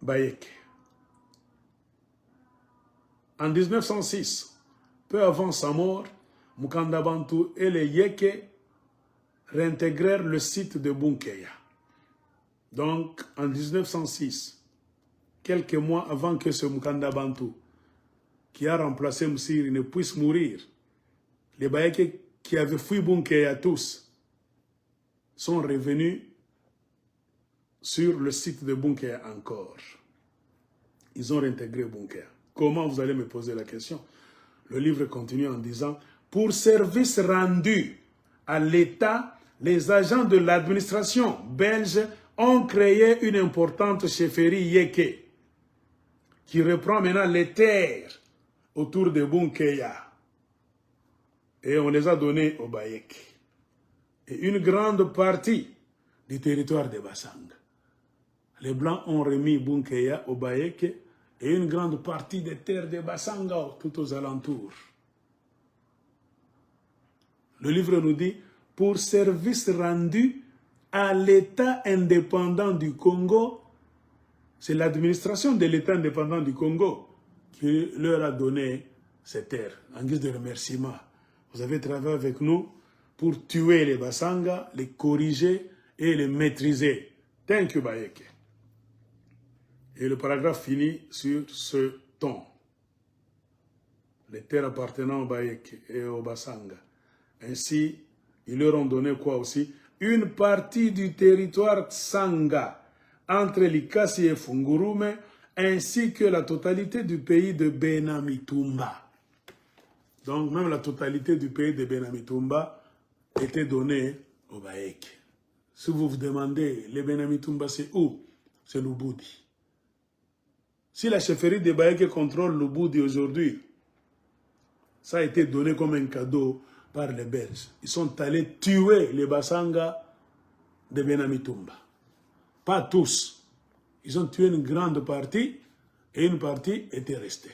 Bayek. En 1906, peu avant sa mort, Mukanda Bantu et les Yeke réintégrèrent le site de Bunkeya. Donc, en 1906, quelques mois avant que ce Mukanda Bantu, qui a remplacé Moussiri, ne puisse mourir, les Bayeke qui avaient fui Bunkeya tous sont revenus sur le site de Bunkeya encore. Ils ont réintégré Bunkeya. Comment, vous allez me poser la question? Le livre continue en disant, pour service rendu à l'État, les agents de l'administration belge ont créé une importante chefferie Yeke qui reprend maintenant les terres autour de Bunkeya. Et on les a données aux Bayek. Et une grande partie du territoire de Bassanga. Les Blancs ont remis Bunkeya aux Bayek et une grande partie des terres de Bassanga tout aux alentours. Le livre nous dit, pour service rendu à l'État indépendant du Congo. C'est l'administration de l'État indépendant du Congo qui leur a donné ces terres en guise de remerciement. Vous avez travaillé avec nous pour tuer les Bassanga, les corriger et les maîtriser. Thank you, Bayeke. Et le paragraphe finit sur ce ton. Les terres appartenant au Bayeke et au Bassanga. Ainsi, ils leur ont donné quoi aussi? Une partie du territoire Tsanga entre Likasi et Fungurume, ainsi que la totalité du pays de Benamitumba. Donc, même la totalité du pays de Benamitumba était donnée au Bayeke. Si vous vous demandez, les Benamitumba, c'est où? C'est l'Uboudi. Si la chefferie de Bayeke contrôle l'Uboudi aujourd'hui, ça a été donné comme un cadeau par les Belges. Ils sont allés tuer les Bassanga de Benamitumba. Pas tous. Ils ont tué une grande partie et une partie était restée.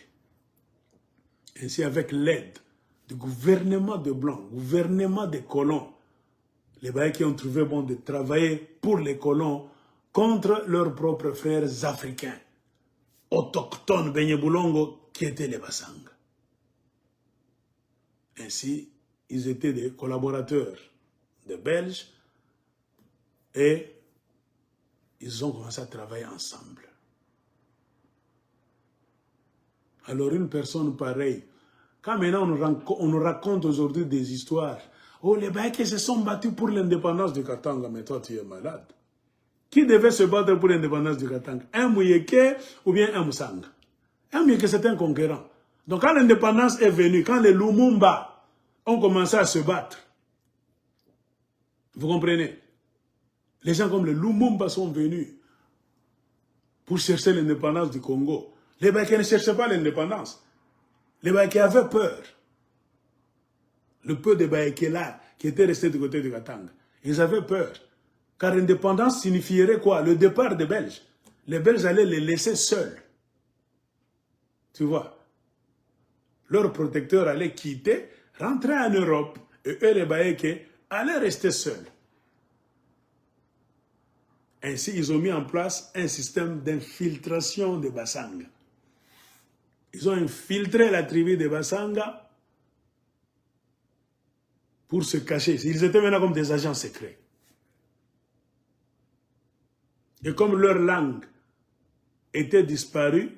Ainsi, avec l'aide du gouvernement de Blancs, gouvernement des colons, les Bayekis ont trouvé bon de travailler pour les colons contre leurs propres frères africains, autochtones Benyeboulongo, qui étaient les Bassanga. Ainsi, ils étaient des collaborateurs des Belges et ils ont commencé à travailler ensemble. Alors une personne pareille, quand maintenant on nous raconte aujourd'hui des histoires, oh les Bayekis se sont battus pour l'indépendance du Katanga, mais toi tu es malade. Qui devait se battre pour l'indépendance du Katanga? Un Mouyeke ou bien un Moussanga? Un Mouyeke c'est un conquérant. Donc quand l'indépendance est venue, quand les Lumumba ont commencé à se battre, vous comprenez? Les gens comme les Lumumba sont venus pour chercher l'indépendance du Congo. Les Bayekis ne cherchaient pas l'indépendance. Les Bayekis avaient peur. Le peu de Bayekis là, qui étaient restés du côté du Katanga, ils avaient peur. Car l'indépendance signifierait quoi? Le départ des Belges. Les Belges allaient les laisser seuls. Tu vois? Leurs protecteurs allaient quitter, rentrer en Europe, et eux, les Bayekis, allaient rester seuls. Ainsi, ils ont mis en place un système d'infiltration des Bassanga. Ils ont infiltré la tribu des Bassanga pour se cacher. Ils étaient maintenant comme des agents secrets. Et comme leur langue était disparue,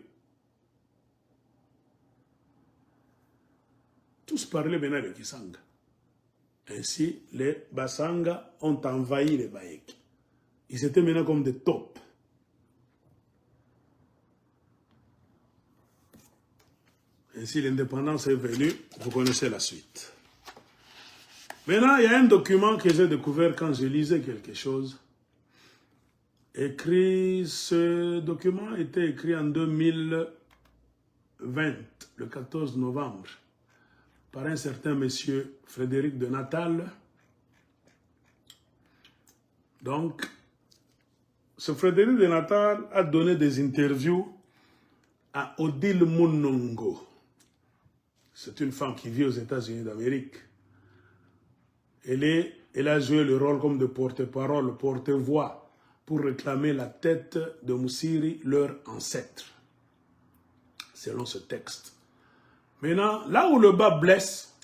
tous parlaient maintenant le Kisanga. Ainsi, les Bassanga ont envahi les Bayekis. Ils étaient maintenant comme des taupes. Ainsi, l'indépendance est venue. Vous connaissez la suite. Maintenant, il y a un document que j'ai découvert quand je lisais quelque chose. Ce document était écrit en 2020, le 14 novembre, par un certain monsieur Frédéric de Natal. Donc, ce Frédéric de Natal a donné des interviews à Odile Monongo. C'est une femme qui vit aux États-Unis d'Amérique. Elle a joué le rôle comme de porte-parole, porte-voix, pour réclamer la tête de Moussiri, leur ancêtre, selon ce texte. Maintenant, là où le bas blesse,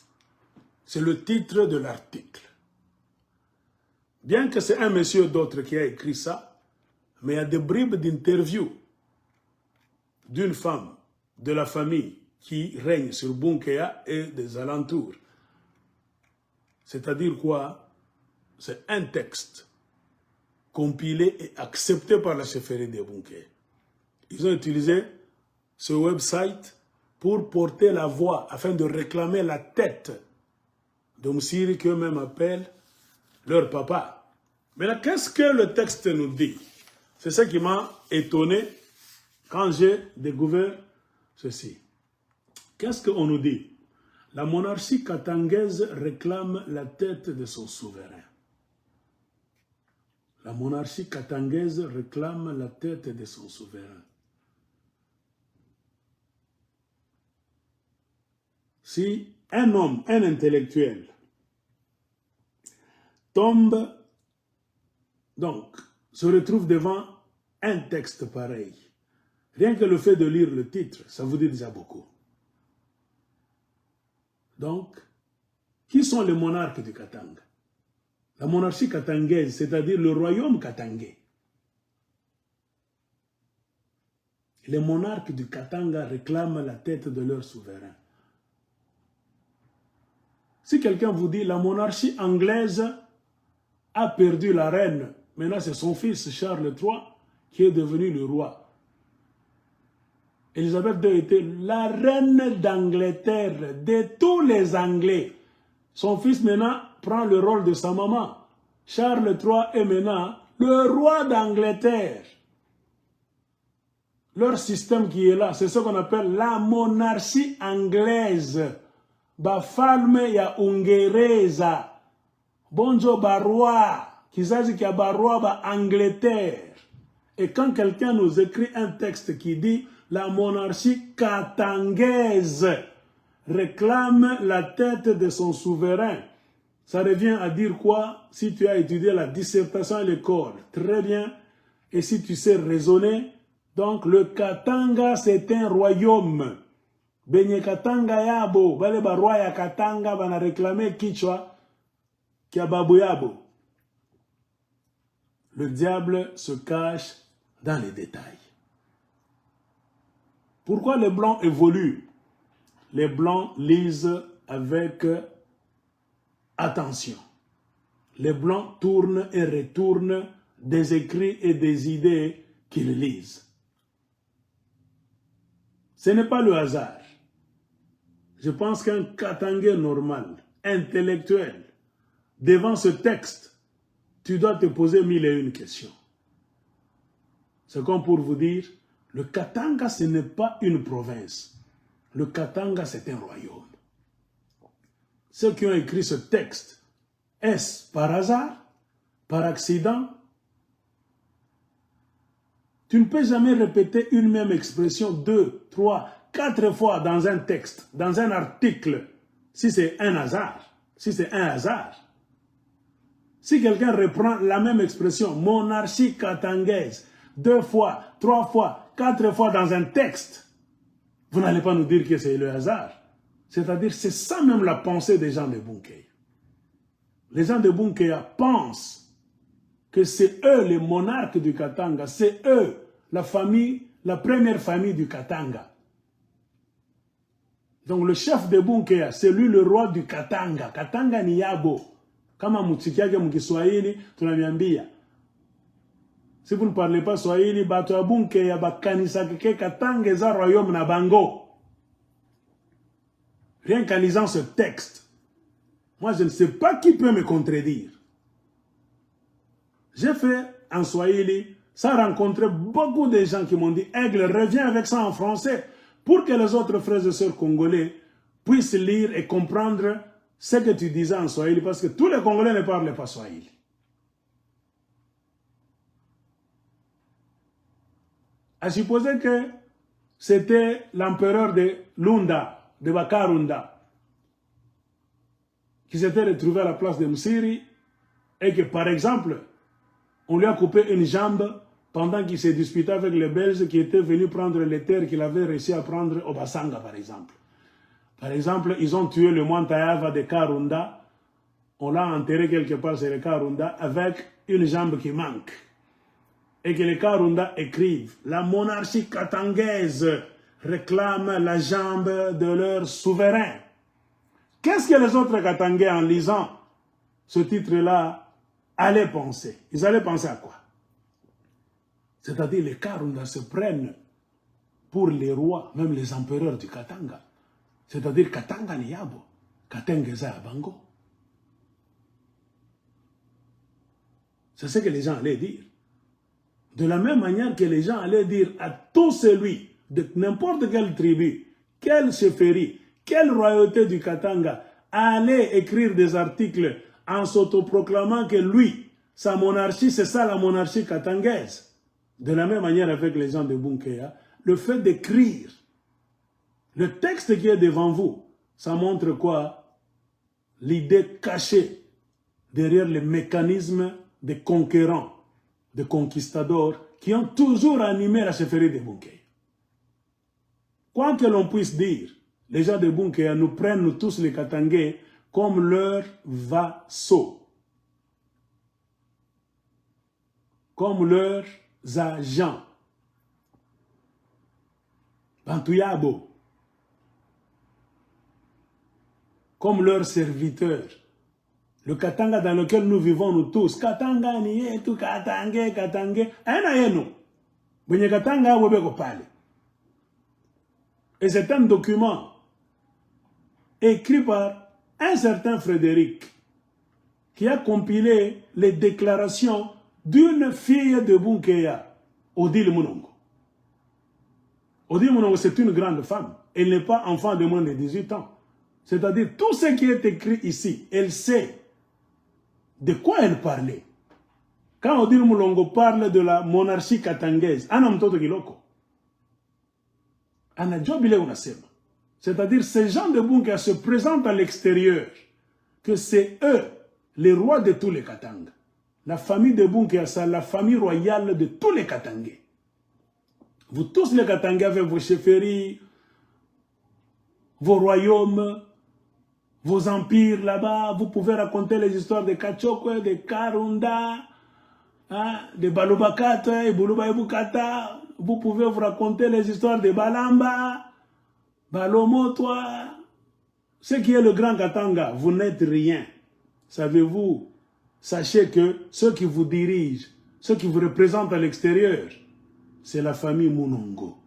c'est le titre de l'article. Bien que c'est un monsieur d'autre qui a écrit ça, mais il y a des bribes d'interview d'une femme de la famille qui règne sur Bunkea et des alentours. C'est-à-dire quoi? C'est un texte compilé et accepté par la chefferie de Bunkea. Ils ont utilisé ce website pour porter la voix afin de réclamer la tête de Moussiri qu'eux-mêmes appellent leur papa. Mais là, qu'est-ce que le texte nous dit? C'est ça qui m'a étonné quand j'ai découvert ceci. Qu'est-ce qu'on nous dit? La monarchie katangaise réclame la tête de son souverain. La monarchie katangaise réclame la tête de son souverain. Si un homme, un intellectuel, tombe, donc, se retrouve devant un texte pareil. Rien que le fait de lire le titre, ça vous dit déjà beaucoup. Donc, qui sont les monarques du Katanga? La monarchie katangaise, c'est-à-dire le royaume katangais. Les monarques du Katanga réclament la tête de leur souverain. Si quelqu'un vous dit la monarchie anglaise a perdu la reine, maintenant c'est son fils Charles III qui est devenu le roi. Élisabeth II était la reine d'Angleterre, de tous les Anglais. Son fils maintenant prend le rôle de sa maman. Charles III est maintenant le roi d'Angleterre. Leur système qui est là, c'est ce qu'on appelle la monarchie anglaise. Bafalme ya Ungereza. Bonjo barwa. Kizazi kia barwa ba Angleterre. Et quand quelqu'un nous écrit un texte qui dit la monarchie katangaise réclame la tête de son souverain, ça revient à dire quoi? Si tu as étudié la dissertation à l'école, très bien. Et si tu sais raisonner, donc le Katanga c'est un royaume. Benye Katanga yabo, bale barwa ya Katanga bana réclamer kichwa kia babu yabo. Le diable se cache dans les détails. Pourquoi les Blancs évoluent? Les Blancs lisent avec attention. Les Blancs tournent et retournent des écrits et des idées qu'ils lisent. Ce n'est pas le hasard. Je pense qu'un Katangais normal, intellectuel, devant ce texte, tu dois te poser 1001 questions. C'est comme pour vous dire, le Katanga, ce n'est pas une province. Le Katanga, c'est un royaume. Ceux qui ont écrit ce texte, est-ce par hasard, par accident? Tu ne peux jamais répéter une même expression 2, 3, 4 fois dans un texte, dans un article, si c'est un hasard, si c'est un hasard. Si quelqu'un reprend la même expression, monarchie katangaise, 2 fois, 3 fois, 4 fois dans un texte, vous n'allez pas nous dire que c'est le hasard. C'est-à-dire, c'est ça même la pensée des gens de Bunkeya. Les gens de Bunkeya pensent que c'est eux les monarques du Katanga, c'est eux la famille, la première famille du Katanga. Donc le chef de Bunkeya, c'est lui le roi du Katanga. Katanga ni yabo. Kama mutikiage mkiswahili, tunamiambia. Si vous ne parlez pas Swahili, bato ya Bunkeya bakanisa keke Katanga eza royaume na bango. Rien qu'en lisant ce texte, moi je ne sais pas qui peut me contredire. J'ai fait en Swahili, ça a rencontré beaucoup de gens qui m'ont dit « Aigle, reviens avec ça en français » pour que les autres frères et sœurs congolais puissent lire et comprendre ce que tu disais en Swahili, parce que tous les Congolais ne parlent pas Swahili. À supposer que c'était l'empereur de Lunda, de Bakarunda, qui s'était retrouvé à la place de Msiri, et que par exemple, on lui a coupé une jambe pendant qu'il s'est disputé avec les Belges qui étaient venus prendre les terres qu'il avait réussi à prendre au Bassanga, par exemple. Par exemple, ils ont tué le moine Tayava de Karunda. On l'a enterré quelque part sur le Karunda avec une jambe qui manque. Et que les Karunda écrivent « La monarchie katangaise réclame la jambe de leur souverain ». Qu'est-ce que les autres Katangais, en lisant ce titre-là, allaient penser? Ils allaient penser à quoi? C'est-à-dire les Karunda se prennent pour les rois, même les empereurs du Katanga. C'est-à-dire Katanga ni yabo, Katanga eza ya bango. C'est ce que les gens allaient dire. De la même manière que les gens allaient dire à tout celui de n'importe quelle tribu, quelle chefferie, quelle royauté du Katanga allait écrire des articles en s'autoproclamant que lui, sa monarchie, c'est ça la monarchie katangaise. De la même manière avec les gens de Bunkeya, le fait d'écrire le texte qui est devant vous, ça montre quoi? L'idée cachée derrière les mécanismes des conquérants, des conquistadors qui ont toujours animé la chefferie de Bunkea. Quoi que l'on puisse dire, les gens de Bunkea nous prennent, nous tous les Katangais, comme leurs vassaux, comme leurs agents. Bantuyabo, comme leurs serviteurs. Le Katanga dans lequel nous vivons, nous tous. Katanga ni tout Katanga, Katanga. Aina yenu. Benye Katanga webeko pale. Et c'est un document écrit par un certain Frédéric qui a compilé les déclarations d'une fille de Bunkea, Odile Munongo. Odile Munongo, c'est une grande femme. Elle n'est pas enfant de moins de 18 ans. C'est-à-dire, tout ce qui est écrit ici, elle sait de quoi elle parlait. Quand Odile Munongo parle de la monarchie katangaise, ana mtoto kiloko. Ana jobile unasema. C'est-à-dire, ces gens de Bunkea se présentent à l'extérieur, que c'est eux, les rois de tous les Katanga. La famille de Bunkea, c'est la famille royale de tous les Katangais. Vous tous les Katangais avec vos chefferies, vos royaumes, vos empires là-bas, vous pouvez raconter les histoires de Kachokwe, de Karunda, hein, de Balubakata et Buluba Ebukata. Vous pouvez vous raconter les histoires de Balamba, Balomotwa. Ce qui est le grand Katanga, vous n'êtes rien. Savez-vous, sachez que ceux qui vous dirigent, ceux qui vous représentent à l'extérieur, c'est la famille Munongo.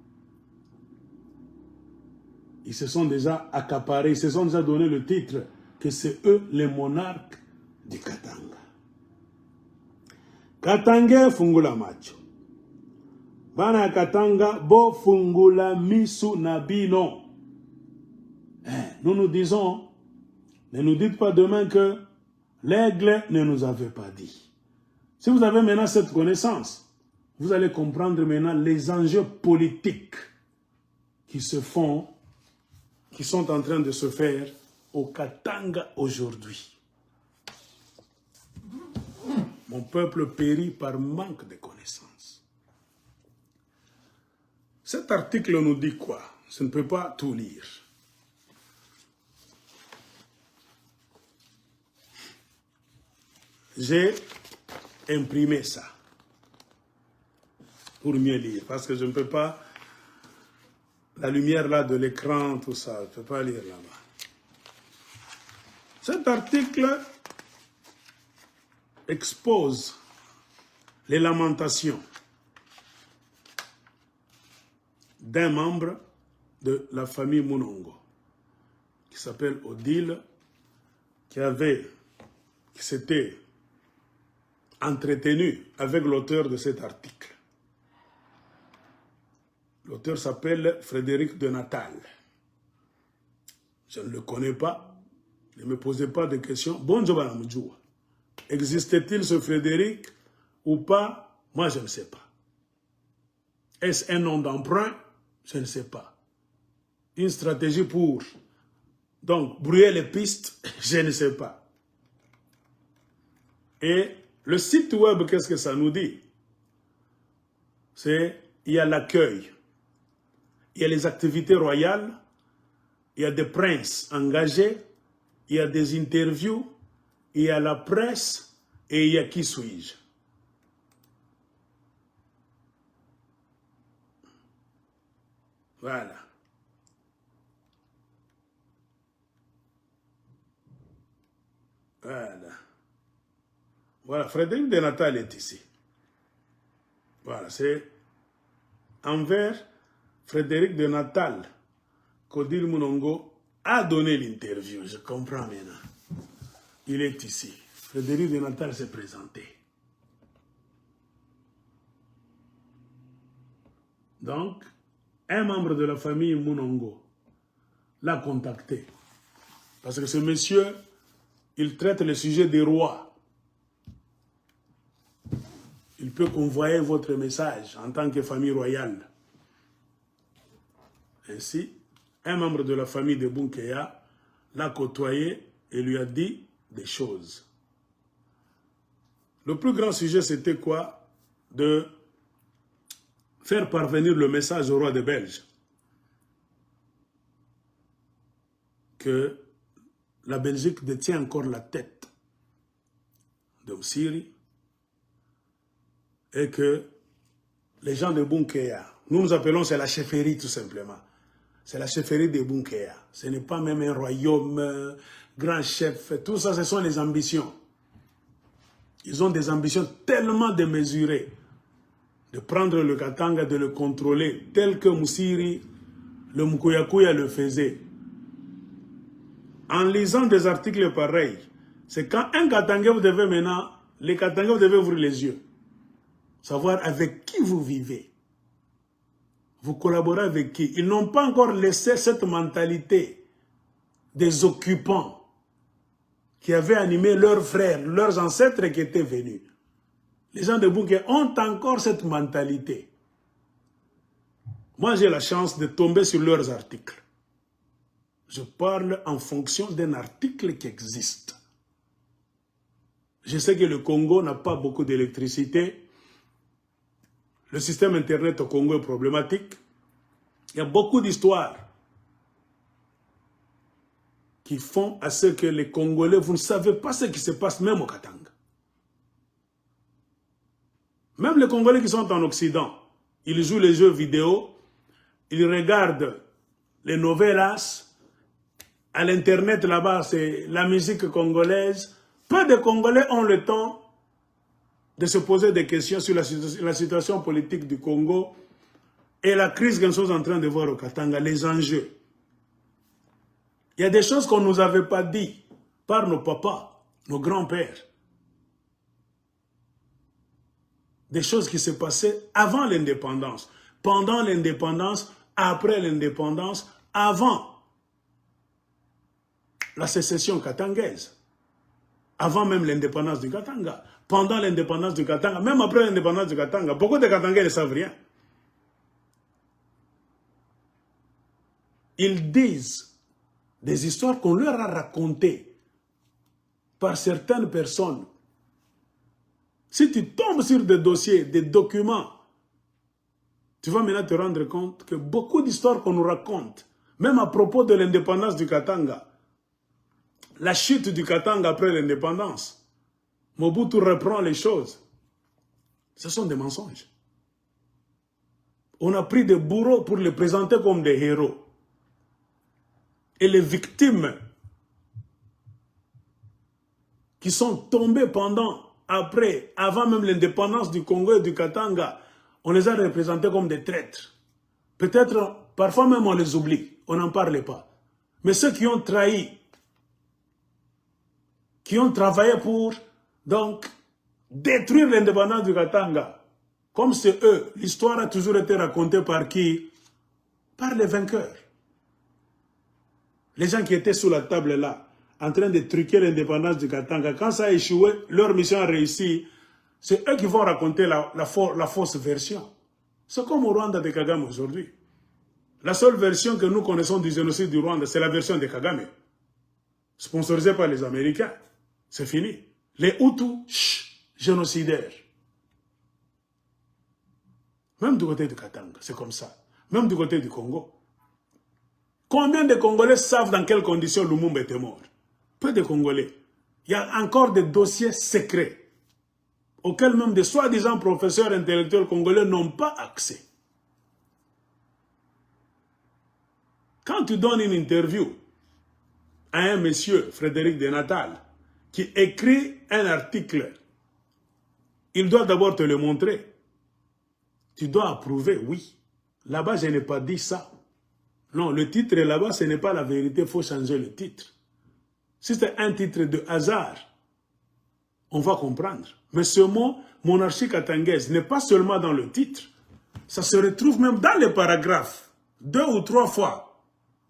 Ils se sont déjà accaparés, ils se sont déjà donné le titre que c'est eux les monarques du Katanga. Katanga fungula macho. Bana Katanga bo fungula misu nabino. Nous nous disons, ne nous dites pas demain que l'aigle ne nous avait pas dit. Si vous avez maintenant cette connaissance, vous allez comprendre maintenant les enjeux politiques qui se font, qui sont en train de se faire au Katanga aujourd'hui. Mon peuple périt par manque de connaissances. Cet article nous dit quoi? Je ne peux pas tout lire. J'ai imprimé ça pour mieux lire, parce que je ne peux pas, la lumière là de l'écran, tout ça, je ne peux pas lire là-bas. Cet article expose les lamentations d'un membre de la famille Munongo, qui s'appelle Odile, qui s'était entretenu avec l'auteur de cet article. L'auteur s'appelle Frédéric de Natal. Je ne le connais pas. Ne me posez pas de questions. Bonjour, existe-t-il ce Frédéric ou pas? Moi, je ne sais pas. Est-ce un nom d'emprunt? Je ne sais pas. Une stratégie pour donc brouiller les pistes? Je ne sais pas. Et le site web, qu'est-ce que ça nous dit? C'est, il y a l'accueil, il y a les activités royales, il y a des princes engagés, il y a des interviews, il y a la presse et il y a qui suis-je. Voilà. Voilà. Voilà, Frédéric de Natal est ici. Voilà, c'est envers Frédéric de Natal qu'Odile Munongo a donné l'interview. Je comprends maintenant. Il est ici. Frédéric de Natal s'est présenté. Donc, un membre de la famille Munongo l'a contacté. Parce que ce monsieur, il traite le sujet des rois. Il peut convoyer votre message en tant que famille royale. Ainsi, un membre de la famille de Bunkea l'a côtoyé et lui a dit des choses. Le plus grand sujet, c'était quoi? De faire parvenir le message au roi des Belges que la Belgique détient encore la tête de Msiri et que les gens de Bounkéa, nous appelons c'est la chefferie tout simplement. C'est la chefferie de Bounkéa. Ce n'est pas même un royaume, grand chef, tout ça, ce sont les ambitions. Ils ont des ambitions tellement démesurées de prendre le Katanga, de le contrôler, tel que Msiri, le Mkuyakuya le faisait. En lisant des articles pareils, c'est quand un Katanga, vous devez maintenant, les Katanga, vous devez ouvrir les yeux. Savoir avec qui vous vivez. Vous collaborez avec qui. Ils n'ont pas encore laissé cette mentalité des occupants qui avaient animé leurs frères, leurs ancêtres qui étaient venus. Les gens de Bounké ont encore cette mentalité. Moi, j'ai la chance de tomber sur leurs articles. Je parle en fonction d'un article qui existe. Je sais que le Congo n'a pas beaucoup d'électricité. Le système Internet au Congo est problématique. Il y a beaucoup d'histoires qui font à ce que les Congolais, vous ne savez pas ce qui se passe même au Katanga. Même les Congolais qui sont en Occident, ils jouent les jeux vidéo, ils regardent les novellas, à l'Internet là-bas, c'est la musique congolaise. Peu de Congolais ont le temps de se poser des questions sur la situation politique du Congo et la crise que nous sommes en train de voir au Katanga, les enjeux. Il y a des choses qu'on ne nous avait pas dit par nos papas, nos grands-pères. Des choses qui se passaient avant l'indépendance, pendant l'indépendance, après l'indépendance, avant la sécession katangaise, avant même l'indépendance du Katanga, pendant l'indépendance du Katanga, même après l'indépendance du Katanga, beaucoup de Katangais ne savent rien. Ils disent des histoires qu'on leur a racontées par certaines personnes. Si tu tombes sur des dossiers, des documents, tu vas maintenant te rendre compte que beaucoup d'histoires qu'on nous raconte, même à propos de l'indépendance du Katanga, la chute du Katanga après l'indépendance, Mobutu reprend les choses. Ce sont des mensonges. On a pris des bourreaux pour les présenter comme des héros. Et les victimes qui sont tombées pendant, après, avant même l'indépendance du Congo et du Katanga, on les a représentés comme des traîtres. Peut-être, parfois même on les oublie, on n'en parle pas. Mais ceux qui ont trahi, qui ont travaillé pour, donc, détruire l'indépendance du Katanga, comme c'est eux, l'histoire a toujours été racontée par qui? Par les vainqueurs. Les gens qui étaient sous la table là, en train de truquer l'indépendance du Katanga, quand ça a échoué, leur mission a réussi, c'est eux qui vont raconter la fausse version. C'est comme au Rwanda de Kagame aujourd'hui. La seule version que nous connaissons du génocide du Rwanda, c'est la version de Kagame, sponsorisée par les Américains. C'est fini. Les Hutus, génocidaires. Même du côté du Katanga, c'est comme ça. Même du côté du Congo. Combien de Congolais savent dans quelles conditions Lumumba était mort? Peu de Congolais. Il y a encore des dossiers secrets auxquels même des soi-disant professeurs intellectuels congolais n'ont pas accès. Quand tu donnes une interview à un monsieur, Frédéric de Natal, qui écrit un article, il doit d'abord te le montrer. Tu dois approuver, oui. Là-bas, je n'ai pas dit ça. Non, le titre là-bas, ce n'est pas la vérité, il faut changer le titre. Si c'est un titre de hasard, on va comprendre. Mais ce mot, monarchie katangaise, n'est pas seulement dans le titre. Ça se retrouve même dans les paragraphes. 2 ou 3 fois.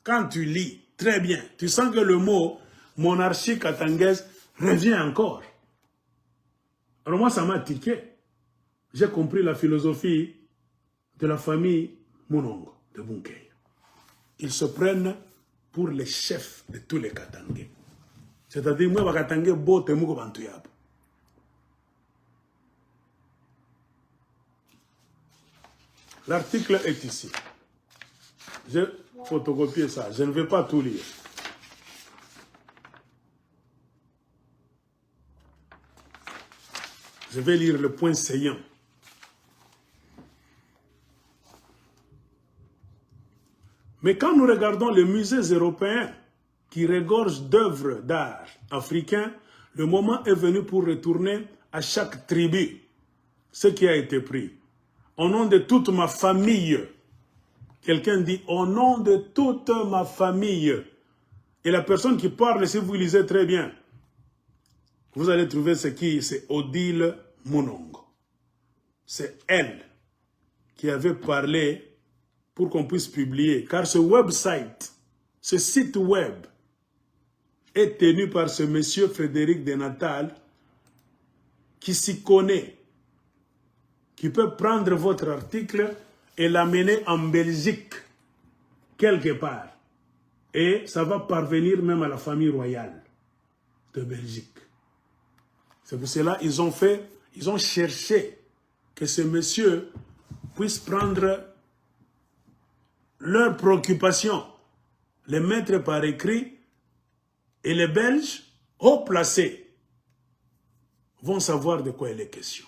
Quand tu lis, très bien, tu sens que le mot monarchie katangaise revient encore. Alors moi, ça m'a tiqué. J'ai compris la philosophie de la famille Monongo de Bounké. Ils se prennent pour les chefs de tous les Katangais. C'est-à-dire, moi, je suis Katangais, je suis Bantuyab. L'article est ici. J'ai photocopié ça. Je ne vais pas tout lire. Je vais lire le point saillant. Mais quand nous regardons les musées européens qui regorgent d'œuvres d'art africains, le moment est venu pour retourner à chaque tribu ce qui a été pris. Au nom de toute ma famille, quelqu'un dit au nom de toute ma famille. Et la personne qui parle, si vous lisez très bien, vous allez trouver c'est Odile Monongo. C'est elle qui avait parlé pour qu'on puisse publier. Car ce website, ce site web, est tenu par ce monsieur Frédéric de Natal qui s'y connaît, qui peut prendre votre article et l'amener en Belgique, quelque part. Et ça va parvenir même à la famille royale de Belgique. C'est pour cela qu'ils ont cherché que ce monsieur puisse prendre leurs préoccupations, les mettre par écrit, et les Belges, haut placés, vont savoir de quoi il est question.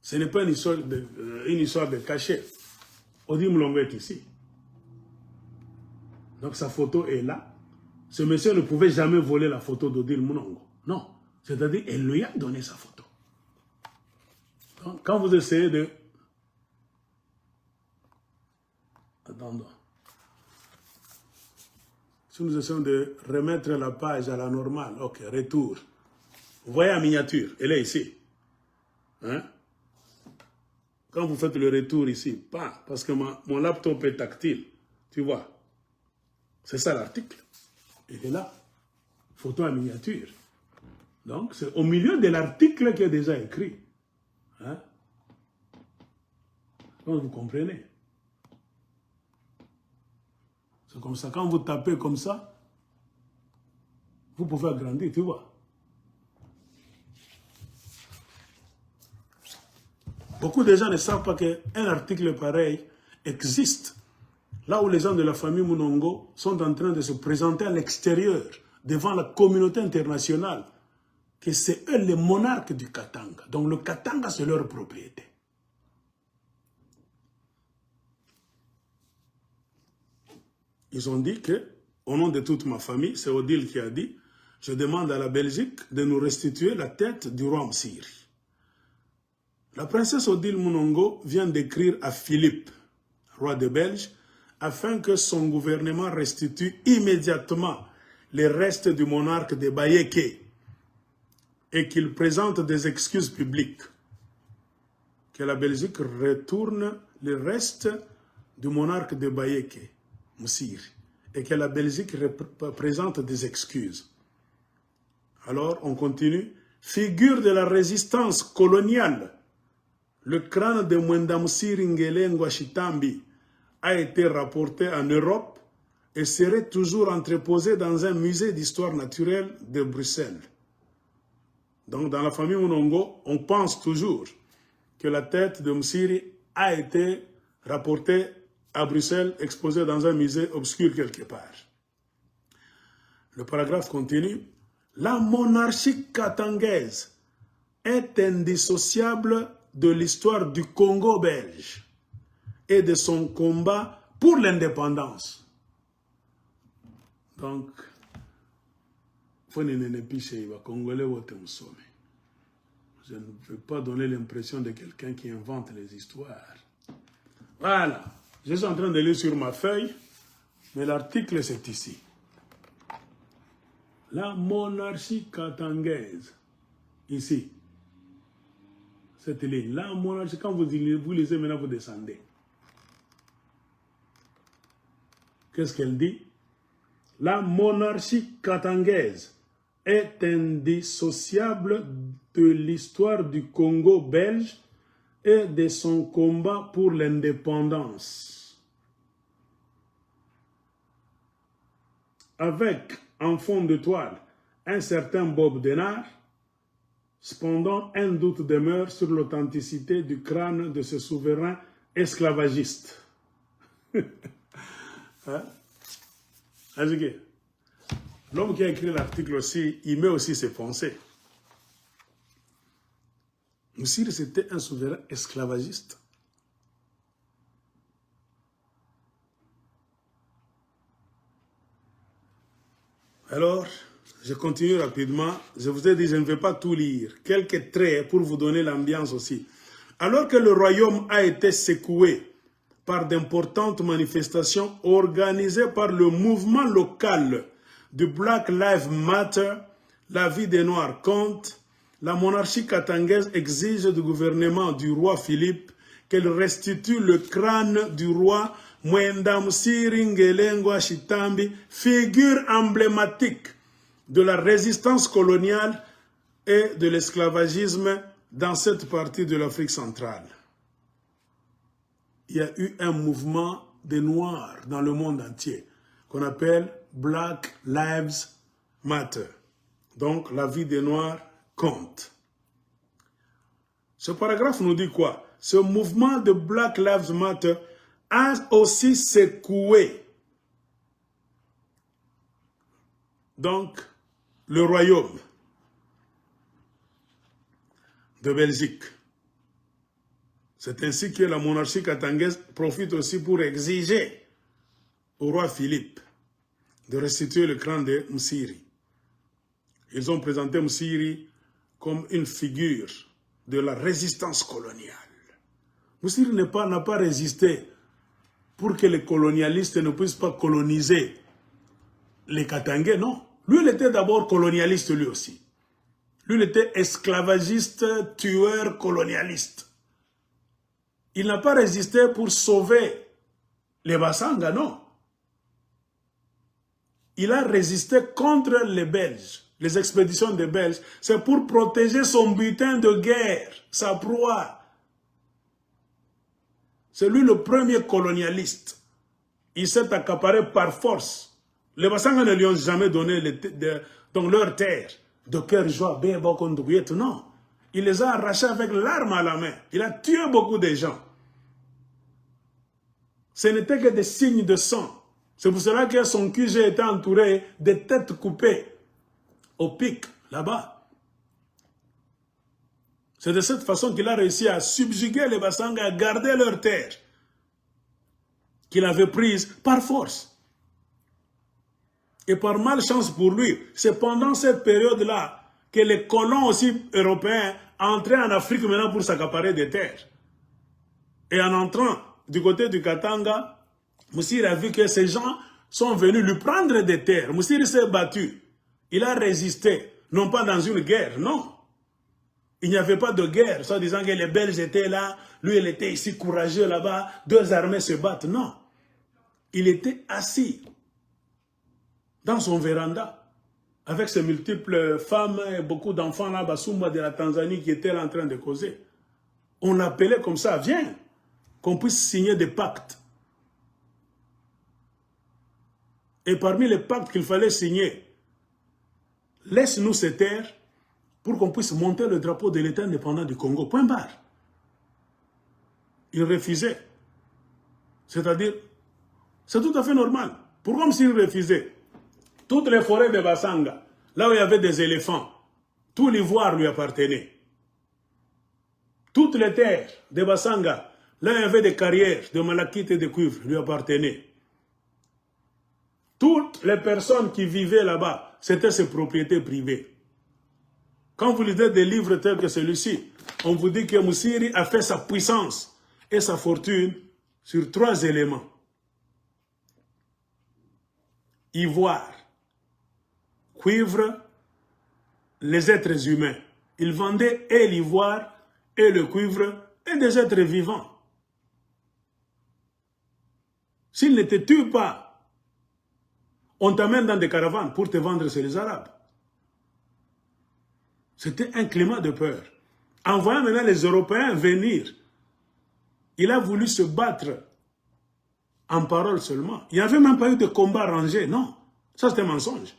Ce n'est pas une histoire de cachet. Odile Monongo est ici. Donc sa photo est là. Ce monsieur ne pouvait jamais voler la photo d'Odile Monongo. Non. C'est-à-dire, elle lui a donné sa photo. Donc, quand vous essayez de... Attendons. Si nous essayons de remettre la page à la normale, ok, retour. Vous voyez la miniature, elle est ici. Hein? Quand vous faites le retour ici, pas, parce que mon laptop est tactile, tu vois. C'est ça l'article. Il est là. Photo à miniature. Donc, c'est au milieu de l'article qui est déjà écrit. Hein? Donc, vous comprenez. C'est comme ça. Quand vous tapez comme ça, vous pouvez agrandir, tu vois. Beaucoup de gens ne savent pas qu'un article pareil existe. Là où les gens de la famille Monongo sont en train de se présenter à l'extérieur, devant la communauté internationale, que c'est eux les monarques du Katanga. Donc le Katanga, c'est leur propriété. Ils ont dit que, au nom de toute ma famille, c'est Odile qui a dit, je demande à la Belgique de nous restituer la tête du roi Msiri. La princesse Odile Monongo vient d'écrire à Philippe, roi de Belge, afin que son gouvernement restitue immédiatement les restes du monarque de Bayeke et qu'il présente des excuses publiques. Que la Belgique retourne les restes du monarque de Bayeke, Msiri, et que la Belgique présente des excuses. Alors, on continue. Figure de la résistance coloniale, le crâne de Mwenda Msiri Ngele Ngwashitambi a été rapporté en Europe et serait toujours entreposé dans un musée d'histoire naturelle de Bruxelles. Donc, dans la famille Monongo, on pense toujours que la tête de Msiri a été rapportée à Bruxelles, exposée dans un musée obscur quelque part. Le paragraphe continue. La monarchie katangaise est indissociable de l'histoire du Congo belge et de son combat pour l'indépendance. Donc, je ne veux pas donner l'impression de quelqu'un qui invente les histoires. Voilà. Je suis en train de lire sur ma feuille, mais l'article c'est ici. La monarchie katangaise. Ici. Cette ligne. La monarchie, quand vous lisez, maintenant vous descendez. Qu'est-ce qu'elle dit? La monarchie katangaise est indissociable de l'histoire du Congo belge et de son combat pour l'indépendance. Avec, en fond de toile, un certain Bob Denard, cependant un doute demeure sur l'authenticité du crâne de ce souverain esclavagiste. Hein? L'homme qui a écrit l'article aussi, il met aussi ses pensées. Moussiri, c'était un souverain esclavagiste. Alors, je continue rapidement. Je vous ai dit, je ne vais pas tout lire. Quelques traits pour vous donner l'ambiance aussi. Alors que le royaume a été secoué par d'importantes manifestations organisées par le mouvement local de Black Lives Matter, la vie des Noirs compte, la monarchie katangaise exige du gouvernement du roi Philippe qu'elle restitue le crâne du roi Mwenda Moussiri Ngelengwa Shitambi, figure emblématique de la résistance coloniale et de l'esclavagisme dans cette partie de l'Afrique centrale. Il y a eu un mouvement des Noirs dans le monde entier qu'on appelle Black Lives Matter. Donc, la vie des Noirs compte. Ce paragraphe nous dit quoi? Ce mouvement de Black Lives Matter a aussi secoué donc le royaume de Belgique. C'est ainsi que la monarchie katangaise profite aussi pour exiger au roi Philippe de restituer le crâne de Moussiri. Ils ont présenté Moussiri comme une figure de la résistance coloniale. Moussiri n'a pas résisté pour que les colonialistes ne puissent pas coloniser les Katangais, non. Lui, il était d'abord colonialiste lui aussi. Lui, il était esclavagiste, tueur, colonialiste. Il n'a pas résisté pour sauver les Bassanga, non. Il a résisté contre les Belges, les expéditions des Belges. C'est pour protéger son butin de guerre, sa proie. C'est lui le premier colonialiste. Il s'est accaparé par force. Les Bassanga ne lui ont jamais donné donc leur terre. De cœur joie, non. Il les a arrachés avec l'arme à la main. Il a tué beaucoup de gens. Ce n'était que des signes de sang. C'est pour cela que son QG était entouré de têtes coupées au pic, là-bas. C'est de cette façon qu'il a réussi à subjuguer les Bassanga, à garder leur terre qu'il avait prise par force. Et par malchance pour lui, c'est pendant cette période-là que les colons aussi européens entraient en Afrique maintenant pour s'accaparer des terres. Et en entrant du côté du Katanga, Moussiri a vu que ces gens sont venus lui prendre des terres. Moussiri s'est battu. Il a résisté, non pas dans une guerre, non. Il n'y avait pas de guerre, soit disant que les Belges étaient là, lui il était ici courageux là-bas, deux armées se battent, non. Il était assis dans son véranda, avec ses multiples femmes et beaucoup d'enfants là, Basumba de la Tanzanie qui étaient là en train de causer. On l'appelait comme ça, viens, qu'on puisse signer des pactes. Et parmi les pactes qu'il fallait signer, laisse-nous ces terres pour qu'on puisse monter le drapeau de l'État indépendant du Congo. Point barre. Il refusait. C'est-à-dire, c'est tout à fait normal. Pourquoi s'il refusait? Toutes les forêts de Bassanga, là où il y avait des éléphants, tout l'ivoire lui appartenait. Toutes les terres de Bassanga, là où il y avait des carrières de malachite et de cuivre, lui appartenaient. Toutes les personnes qui vivaient là-bas, c'était ses propriétés privées. Quand vous lisez des livres tels que celui-ci, on vous dit que Moussiri a fait sa puissance et sa fortune sur 3 éléments. Ivoire, cuivre, les êtres humains. Il vendait et l'ivoire, et le cuivre, et des êtres vivants. S'il ne te tue pas, on t'amène dans des caravanes pour te vendre chez les Arabes. C'était un climat de peur. En voyant maintenant les Européens venir, il a voulu se battre en parole seulement. Il n'y avait même pas eu de combat rangé, non. Ça c'était un mensonge.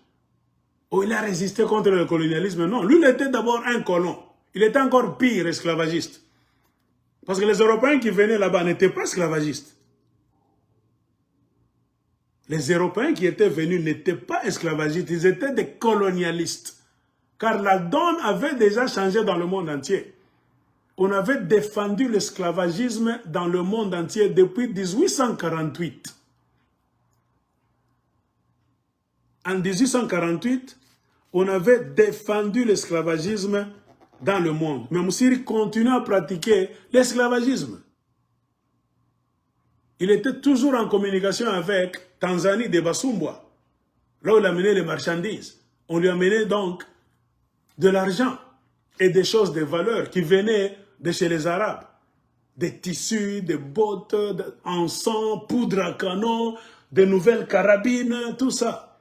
Oh, il a résisté contre le colonialisme, non. Lui, il était d'abord un colon. Il était encore pire esclavagiste. Parce que les Européens qui venaient là-bas n'étaient pas esclavagistes. Les Européens qui étaient venus n'étaient pas esclavagistes, ils étaient des colonialistes. Car la donne avait déjà changé dans le monde entier. On avait défendu l'esclavagisme dans le monde entier depuis 1848. En 1848, on avait défendu l'esclavagisme dans le monde. Mais Moussiri continue à pratiquer l'esclavagisme. Il était toujours en communication avec Tanzanie de Basumbwa, là où il amenait les marchandises. On lui amenait donc de l'argent et des choses de valeur qui venaient de chez les Arabes. Des tissus, des bottes, encens, poudre à canon, de nouvelles carabines, tout ça.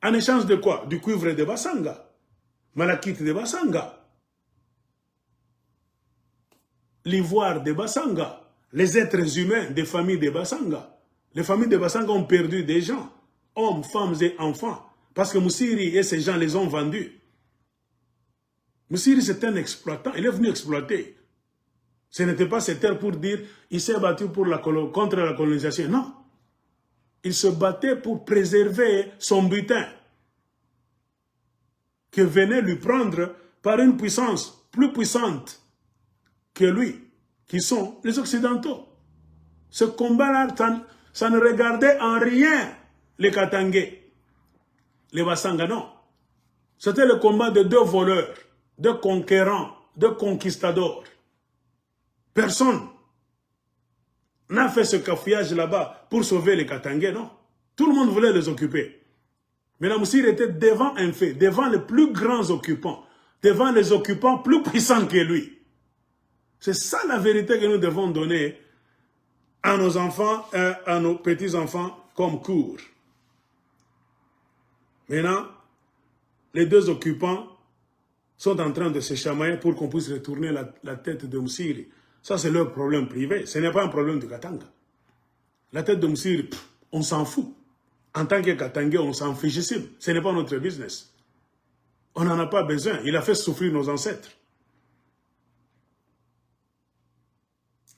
En échange de quoi? Du cuivre de Basanga, malachite de Basanga, l'ivoire de Basanga, les êtres humains des familles de Basanga. Les familles de Basanga ont perdu des gens, hommes, femmes et enfants, parce que Moussiri et ces gens les ont vendus. Moussiri, c'est un exploitant, il est venu exploiter. Ce n'était pas cette terre pour dire il s'est battu pour contre la colonisation. Non. Il se battait pour préserver son butin que venait lui prendre par une puissance plus puissante que lui, qui sont les Occidentaux. Ce combat-là, ça ne regardait en rien les Katangais, les Basanga, non. C'était le combat de deux voleurs, deux conquérants, deux conquistadors. Personne n'a fait ce cafouillage là-bas pour sauver les Katangais, non. Tout le monde voulait les occuper. Mais la Moussiri était devant un fait, devant les plus grands occupants, devant les occupants plus puissants que lui. C'est ça la vérité que nous devons donner à nos enfants et à nos petits-enfants comme cours. Maintenant, les deux occupants sont en train de se chamailler pour qu'on puisse retourner la tête de Moussiri. Ça, c'est leur problème privé. Ce n'est pas un problème de Katanga. La tête de Moussiri, on s'en fout. En tant que Katangais, on s'en fichissime. Ce n'est pas notre business. On n'en a pas besoin. Il a fait souffrir nos ancêtres.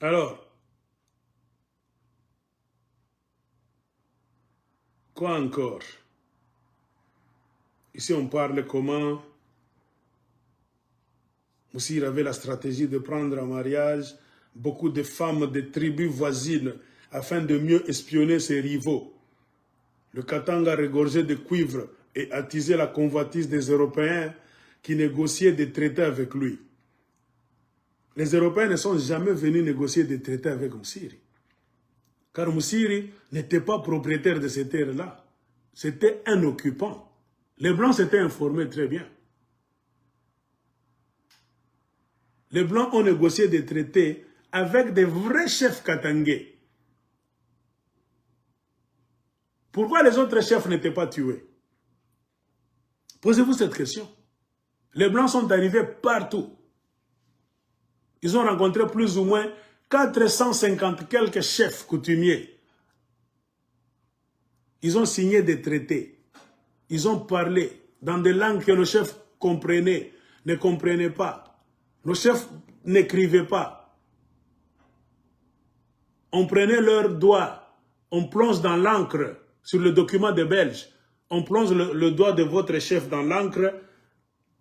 Alors, quoi encore? Ici, on parle comment Moussiri avait la stratégie de prendre en mariage beaucoup de femmes des tribus voisines afin de mieux espionner ses rivaux. Le Katanga regorgeait de cuivre et attisait la convoitise des Européens qui négociaient des traités avec lui. Les Européens ne sont jamais venus négocier des traités avec Moussiri. Car Moussiri n'était pas propriétaire de ces terres-là. C'était un occupant. Les Blancs s'étaient informés très bien. Les Blancs ont négocié des traités avec des vrais chefs katangais. Pourquoi les autres chefs n'étaient pas tués? Posez-vous cette question. Les Blancs sont arrivés partout. Ils ont rencontré plus ou moins 450 quelques chefs coutumiers. Ils ont signé des traités. Ils ont parlé dans des langues que nos chefs comprenaient, ne comprenaient pas. Nos chefs n'écrivaient pas. On prenait leurs doigts, on plonge dans l'encre sur le document des Belges. On plonge le doigt de votre chef dans l'encre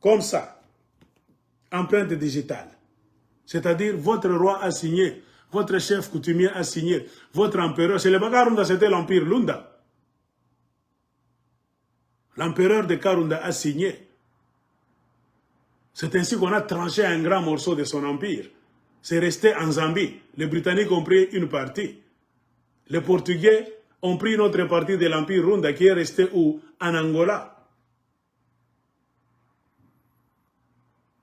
comme ça, empreinte digitale. C'est-à-dire, votre roi a signé, votre chef coutumier a signé, votre empereur, c'est le Bakarunda, c'était l'empire Lunda. L'empereur de Karunda a signé. C'est ainsi qu'on a tranché un grand morceau de son empire. C'est resté en Zambie. Les Britanniques ont pris une partie. Les Portugais ont pris une autre partie de l'empire Runda qui est resté où? En Angola.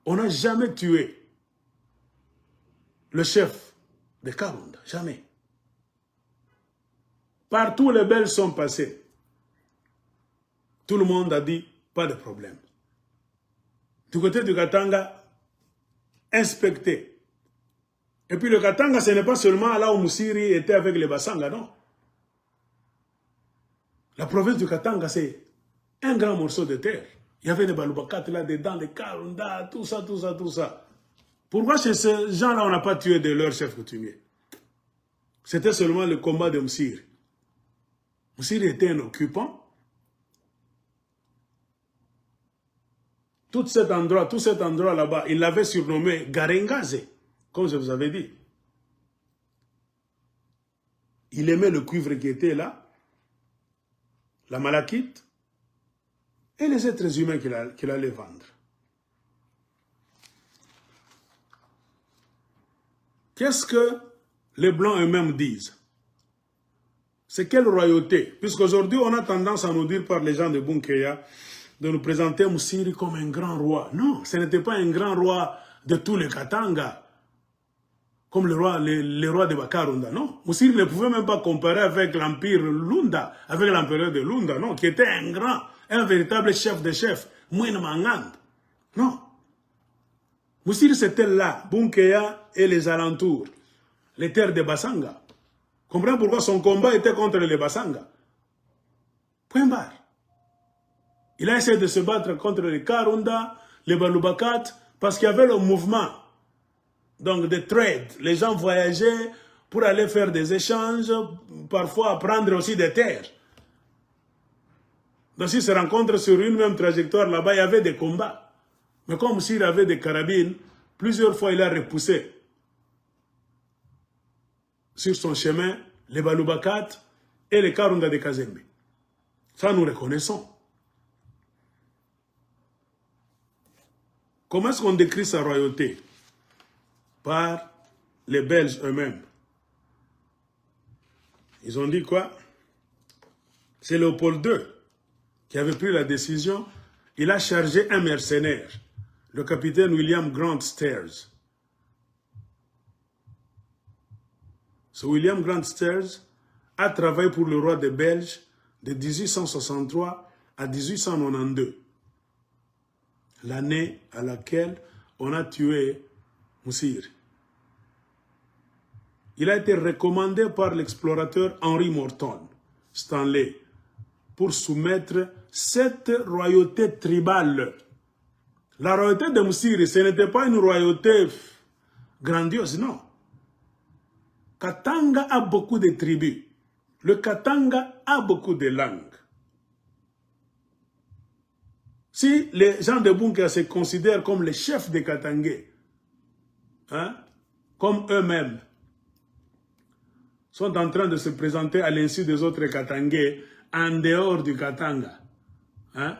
On n'a jamais tué le chef de Karunda, jamais. Partout les Belges sont passés. Tout le monde a dit, pas de problème. Du côté du Katanga, inspecté. Et puis le Katanga, ce n'est pas seulement là où Moussiri était avec les Basanga, non. La province du Katanga, c'est un grand morceau de terre. Il y avait des Balubakat là-dedans, les Karunda, tout ça, tout ça, tout ça. Pourquoi chez ces gens-là, on n'a pas tué de leur chef coutumier? C'était seulement le combat de Moussir. Moussir était un occupant. Tout cet endroit là-bas, il l'avait surnommé Garengaze, comme je vous avais dit. Il aimait le cuivre qui était là, la malachite, et les êtres humains qu'il allait vendre. Qu'est-ce que les Blancs eux-mêmes disent? C'est quelle royauté? Puisqu'aujourd'hui, on a tendance à nous dire par les gens de Bunkeya de nous présenter Moussiri comme un grand roi. Non, ce n'était pas un grand roi de tous les Katanga, comme le roi de Bakarunda. Non, Moussiri ne pouvait même pas comparer avec l'empire Lunda, avec l'empereur de Lunda, non, qui était un grand, un véritable chef de chefs, Mouine Mangand. Non. Moussiri, c'était là, Bunkeya et les alentours, les terres de Basanga. Comprenez pourquoi son combat était contre les Basanga. Point barre. Il a essayé de se battre contre les Karunda, les Balubakat, parce qu'il y avait le mouvement donc de trade. Les gens voyageaient pour aller faire des échanges, parfois prendre aussi des terres. Donc s'ils se rencontrent sur une même trajectoire, là-bas, il y avait des combats. Mais comme s'il avait des carabines, plusieurs fois il a repoussé sur son chemin les Balubakat et les Karunda de Kazembe. Ça, nous reconnaissons. Comment est-ce qu'on décrit sa royauté? Par les Belges eux-mêmes. Ils ont dit quoi? C'est Léopold II qui avait pris la décision. Il a chargé un mercenaire, le capitaine William Grant Stairs. Ce William Grant Stairs a travaillé pour le roi des Belges de 1863 à 1892. L'année à laquelle on a tué Moussir. Il a été recommandé par l'explorateur Henry Morton Stanley pour soumettre cette royauté tribale. La royauté de Moussir, ce n'était pas une royauté grandiose, non. Katanga a beaucoup de tribus. Le Katanga a beaucoup de langues. Si les gens de Bunkeya se considèrent comme les chefs des Katangais, hein, comme eux-mêmes, sont en train de se présenter à l'insu des autres Katangais en dehors du Katanga, hein,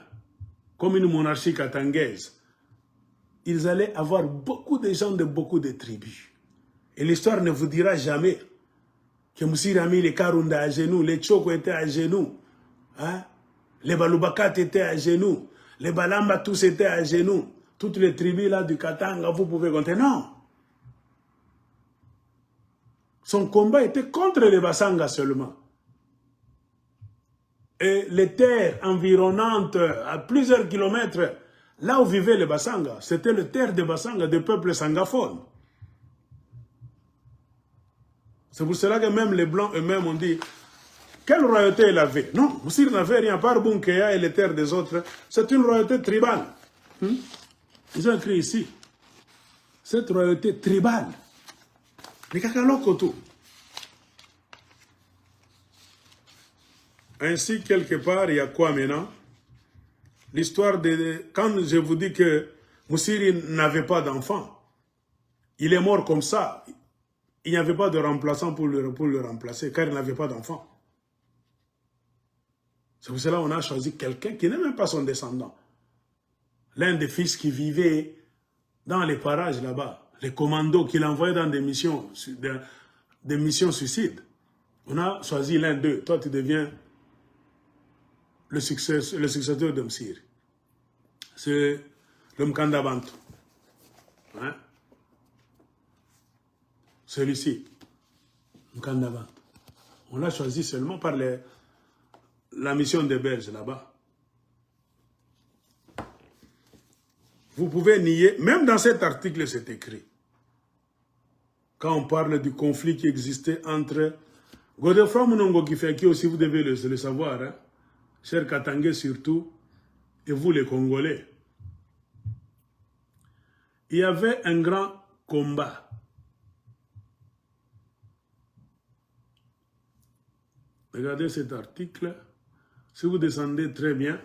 comme une monarchie katangaise, ils allaient avoir beaucoup de gens de beaucoup de tribus. Et l'histoire ne vous dira jamais que Moussir a mis les Karunda à genoux, les Tchoko étaient à genoux, hein, les Balubakat étaient à genoux, les Balamba tous étaient à genoux, toutes les tribus là du Katanga, vous pouvez compter. Non. Son combat était contre les Basanga seulement. Et les terres environnantes à plusieurs kilomètres, là où vivaient les Basanga, c'était les terres des Basanga, des peuples sangaphones. C'est pour cela que même les Blancs eux-mêmes ont dit, quelle royauté il avait? Non, Moussir n'avait rien, à part Bunkeya et les terres des autres. C'est une royauté tribale. Ils ont écrit ici, cette royauté tribale. Les Kakalokoto. Ainsi, quelque part, il y a quoi maintenant? L'histoire de... Quand je vous dis que Moussiri n'avait pas d'enfant, il est mort comme ça. Il n'y avait pas de remplaçant pour le remplacer, car il n'avait pas d'enfant. C'est pour cela qu'on a choisi quelqu'un qui n'est même pas son descendant. L'un des fils qui vivait dans les parages là-bas, les commandos qu'il envoyait dans des missions suicides. On a choisi l'un d'eux. Toi, tu deviens le successeur de Moussir. C'est le Mkanda Bantu. Hein? Celui-ci, Mkanda Bantu. On l'a choisi seulement par la mission des Belges là-bas. Vous pouvez nier, même dans cet article c'est écrit, quand on parle du conflit qui existait entre Godefroy Munongo Kifeki aussi, vous devez le savoir, hein, chers Katangais surtout, et vous les Congolais. Il y avait un grand combat. Regardez cet article. Si vous descendez très bien,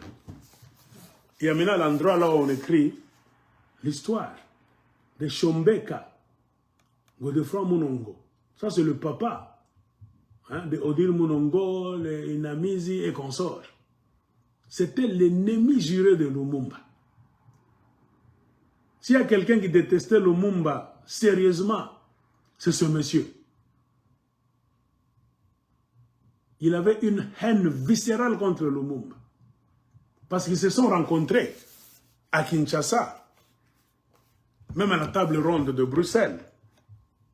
il y a maintenant l'endroit là où on écrit l'histoire de Chombeka, Godefroid Munongo. Ça, c'est le papa de Odile Munongo, les Inamizi et consorts. C'était l'ennemi juré de Lumumba. S'il y a quelqu'un qui détestait Lumumba sérieusement, c'est ce monsieur. Il avait une haine viscérale contre Lumumba. Parce qu'ils se sont rencontrés à Kinshasa, même à la table ronde de Bruxelles.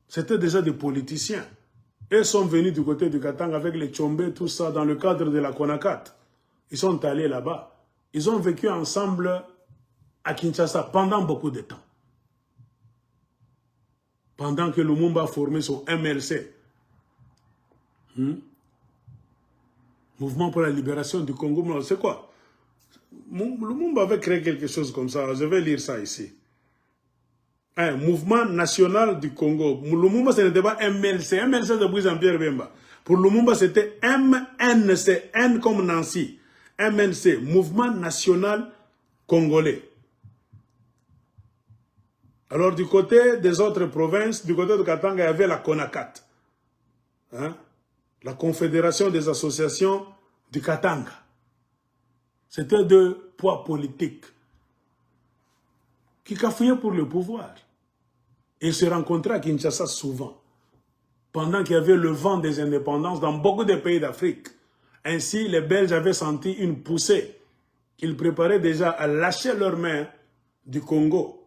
C'était déjà des politiciens. Ils sont venus du côté du Katanga avec les Tchombe, tout ça, dans le cadre de la Konakat. Ils sont allés là-bas. Ils ont vécu ensemble à Kinshasa pendant beaucoup de temps. Pendant que Lumumba a formé son MLC. Mouvement pour la libération du Congo. C'est quoi? Lumumba avait créé quelque chose comme ça. Je vais lire ça ici. Un mouvement national du Congo. Lumumba, ce n'était pas MLC. MLC de Jean-Pierre Bemba. Pour Lumumba, c'était MNC. N comme Nancy. MNC. Mouvement national congolais. Alors, du côté des autres provinces, du côté de Katanga, il y avait la Konakat. La Confédération des associations du Katanga. C'était deux poids politiques qui cafouillaient pour le pouvoir. Ils se rencontraient à Kinshasa souvent, pendant qu'il y avait le vent des indépendances dans beaucoup de pays d'Afrique. Ainsi, les Belges avaient senti une poussée. Ils préparaient déjà à lâcher leurs mains du Congo.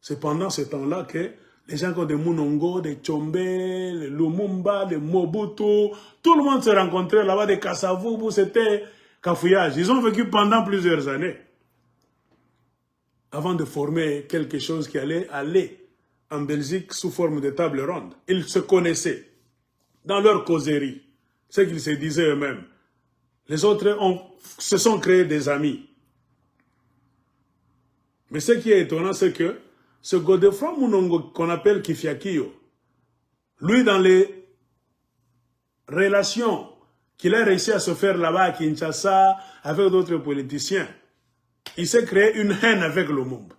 C'est pendant ce temps-là que les gens comme des Munongo, des Tchombe, les Lumumba, les Mobutu, tout le monde se rencontrait là-bas, des Kassavubu, c'était cafouillage. Ils ont vécu pendant plusieurs années avant de former quelque chose qui allait aller en Belgique sous forme de table ronde. Ils se connaissaient dans leur causerie, ce qu'ils se disaient eux-mêmes. Les autres se sont créés des amis. Mais ce qui est étonnant, c'est que ce Godefroid Munongo qu'on appelle Kifiakio, lui, dans les relations qu'il a réussi à se faire là-bas à Kinshasa avec d'autres politiciens, il s'est créé une haine avec Lumumba.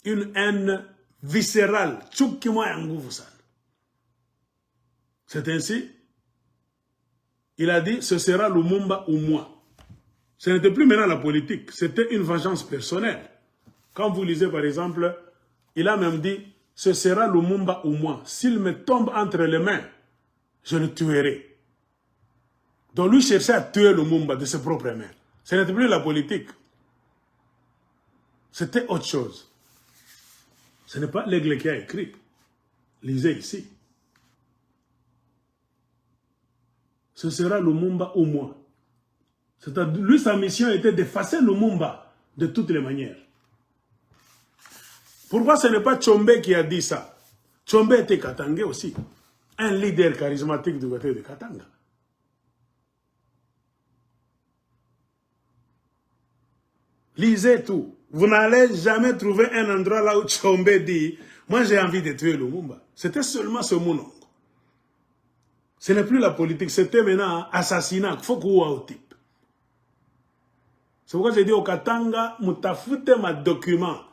Une haine viscérale. C'est ainsi, il a dit, ce sera Lumumba ou moi. Ce n'était plus maintenant la politique, c'était une vengeance personnelle. Quand vous lisez par exemple, il a même dit, ce sera Lumumba ou moi. S'il me tombe entre les mains, je le tuerai. Donc lui cherchait à tuer Lumumba de ses propres mains. Ce n'était plus la politique. C'était autre chose. Ce n'est pas l'aigle qui a écrit. Lisez ici. Ce sera Lumumba ou moi. Lui, sa mission était d'effacer Lumumba de toutes les manières. Pourquoi ce n'est pas Tchombe qui a dit ça? Tchombe était Katangais aussi. Un leader charismatique du côté de Katanga. Lisez tout. Vous n'allez jamais trouver un endroit là où Tchombe dit « Moi j'ai envie de tuer Lumumba ». C'était seulement ce Munongo. Ce n'est plus la politique, c'était maintenant assassinat. Il faut qu'on au type. C'est pourquoi j'ai dit au Katanga, moutafute ma document.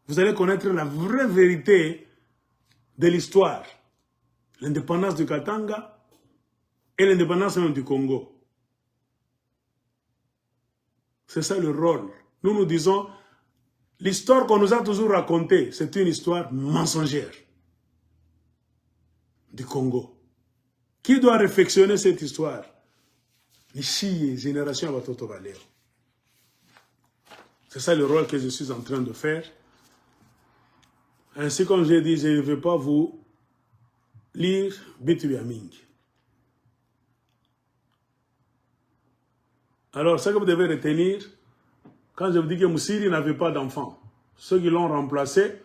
Vous allez connaître la vraie vérité de l'histoire. L'indépendance du Katanga et l'indépendance même du Congo. C'est ça le rôle. Nous nous disons, l'histoire qu'on nous a toujours racontée, c'est une histoire mensongère du Congo. Qui doit réflexionner cette histoire? Les Chiés, génération Batoto Valero. C'est ça le rôle que je suis en train de faire. Ainsi comme j'ai dit, je ne vais pas vous lire Bituyaming. Alors, ce que vous devez retenir, quand je vous dis que Moussiri n'avait pas d'enfant, ceux qui l'ont remplacé,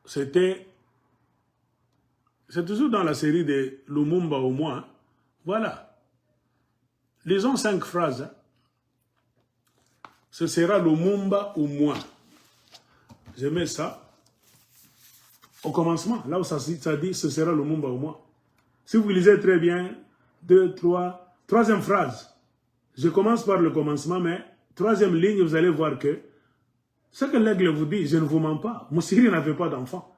c'est toujours dans la série de Lumumba au moins. Voilà. Lisons 5 phrases. Ce sera Lumumba ou moi. Je mets ça au commencement, là où ça dit ce sera Lumumba au moins. Si vous lisez très bien, 2, 3, troisième phrase. Je commence par le commencement, mais troisième ligne, vous allez voir que ce que l'aigle vous dit, je ne vous mens pas. Moussiri n'avait pas d'enfant.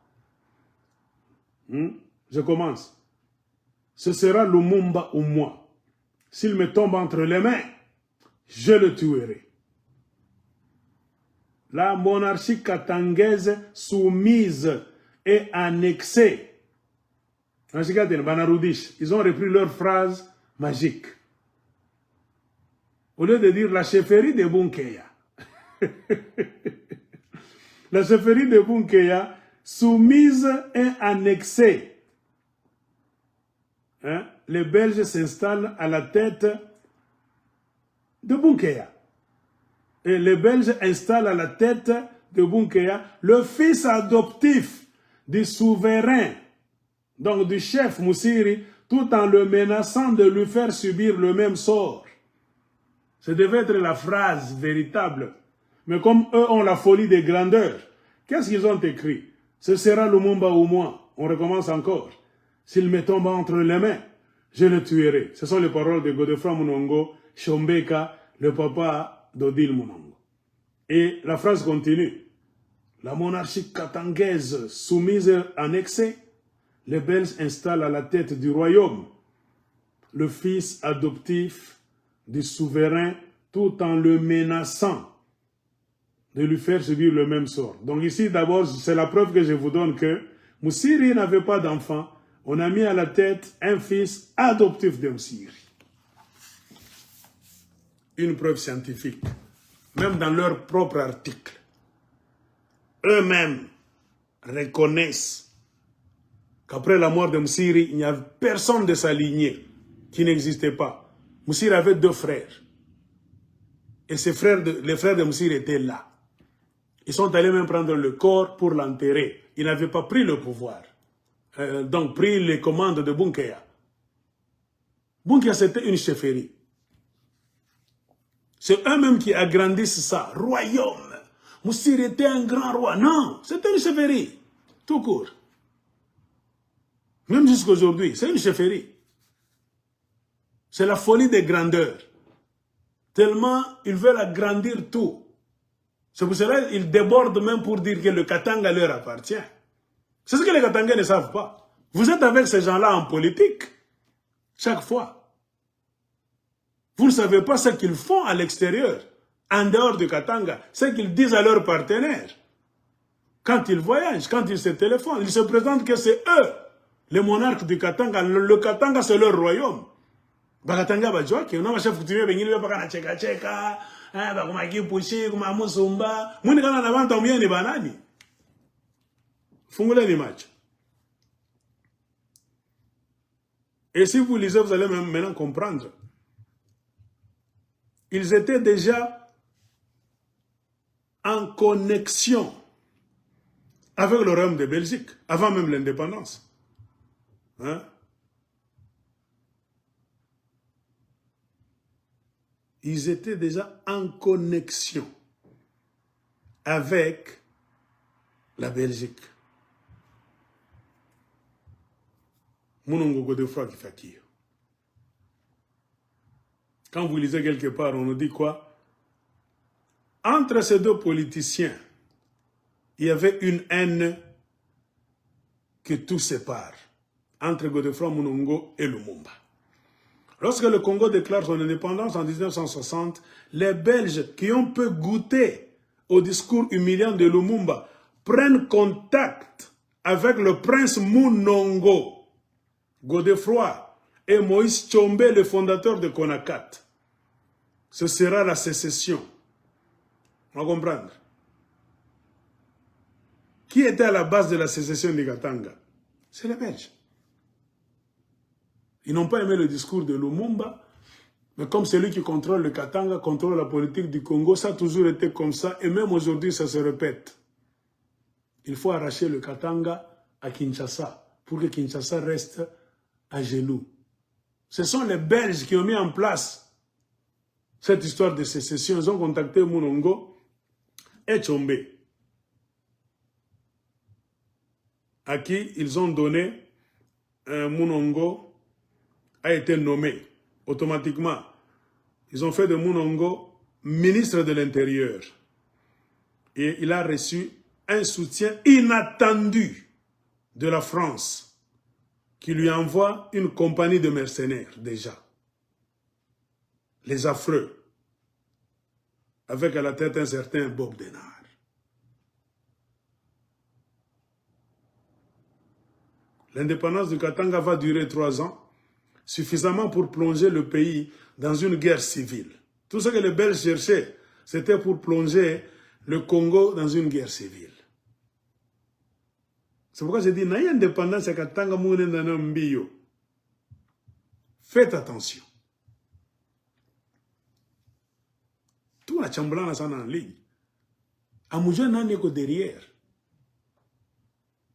Je commence. Ce sera Lumumba ou moi. S'il me tombe entre les mains, je le tuerai. La monarchie katangaise soumise et annexée. Ils ont repris leur phrase magique. Au lieu de dire la chefferie de Bunkeya. La chefferie de Bunkeya soumise et annexée. Les Belges s'installent à la tête de Bunkeya. Et les Belges installent à la tête de Bunkeya le fils adoptif du souverain, donc du chef Moussiri, tout en le menaçant de lui faire subir le même sort. Ce devait être la phrase véritable. Mais comme eux ont la folie des grandeurs, qu'est-ce qu'ils ont écrit? Ce sera Lumumba ou moi. On recommence encore. S'il me tombe entre les mains, je le tuerai. Ce sont les paroles de Godefroid Munongo, Shombeka, le papa d'Odile Munongo. Et la phrase continue. La monarchie katangaise soumise et annexée, les Belges installent à la tête du royaume le fils adoptif du souverain tout en le menaçant de lui faire subir le même sort. Donc ici, d'abord, c'est la preuve que je vous donne que Moussiri n'avait pas d'enfant. On a mis à la tête un fils adoptif de Moussiri. Une preuve scientifique. Même dans leur propre article, eux-mêmes reconnaissent qu'après la mort de Moussiri, il n'y avait personne de sa lignée qui n'existait pas. Moussiri avait 2 frères. Et les frères de Moussiri étaient là. Ils sont allés même prendre le corps pour l'enterrer. Ils n'avaient pas pris le pouvoir. Donc pris les commandes de Bunkeya. Bunkeya, c'était une chefferie. C'est eux-mêmes qui agrandissent ça. Royaume. Moussiri était un grand roi. Non, c'était une chefferie. Tout court. Même jusqu'à aujourd'hui, c'est une chefferie. C'est la folie des grandeurs. Tellement ils veulent agrandir tout. C'est pour cela qu'ils débordent même pour dire que le Katanga leur appartient. C'est ce que les Katangais ne savent pas. Vous êtes avec ces gens-là en politique, chaque fois. Vous ne savez pas ce qu'ils font à l'extérieur, en dehors du Katanga, ce qu'ils disent à leurs partenaires. Quand ils voyagent, quand ils se téléphonent, ils se présentent que c'est eux, les monarques du Katanga. Le Katanga, c'est leur royaume. Bakatanga bajua que non chef coutumier bengi le baka na cheka cheka ba kuma kipushi kuma musumba mwini kana na banta umye ni banani fungule ni match. Et si vous lisez, vous allez maintenant comprendre. Ils étaient déjà en connexion avec le royaume de Belgique avant même l'indépendance. Ils étaient déjà en connexion avec la Belgique. Munongo Godefroid qui fait qui? Quand vous lisez quelque part, on nous dit quoi? Entre ces 2 politiciens, il y avait une haine que tout sépare entre Godefroid Munongo et Lumumba. Lorsque le Congo déclare son indépendance en 1960, les Belges qui ont peu goûté au discours humiliant de Lumumba prennent contact avec le prince Munongo, Godefroid et Moïse Tshombe, le fondateur de Konakat. Ce sera la sécession. On va comprendre. Qui était à la base de la sécession du Katanga? C'est les Belges. Ils n'ont pas aimé le discours de Lumumba, mais comme celui qui contrôle le Katanga, contrôle la politique du Congo, ça a toujours été comme ça, et même aujourd'hui, ça se répète. Il faut arracher le Katanga à Kinshasa, pour que Kinshasa reste à genoux. Ce sont les Belges qui ont mis en place cette histoire de sécession. Ils ont contacté Munongo et Tshombe. à qui ils ont donné Mounongo a été nommé automatiquement. Ils ont fait de Mounongo ministre de l'Intérieur. Et il a reçu un soutien inattendu de la France, qui lui envoie une compagnie de mercenaires déjà. Les affreux, avec à la tête un certain Bob Denard. L'indépendance du Katanga va durer 3 ans, suffisamment pour plonger le pays dans une guerre civile. Tout ce que les Belges cherchaient, c'était pour plonger le Congo dans une guerre civile. C'est pourquoi je dis, naïe indépendance à Katanga moune dans un bio. Faites attention. Tout la chamblan là en ligne. Amoujou n'a que derrière.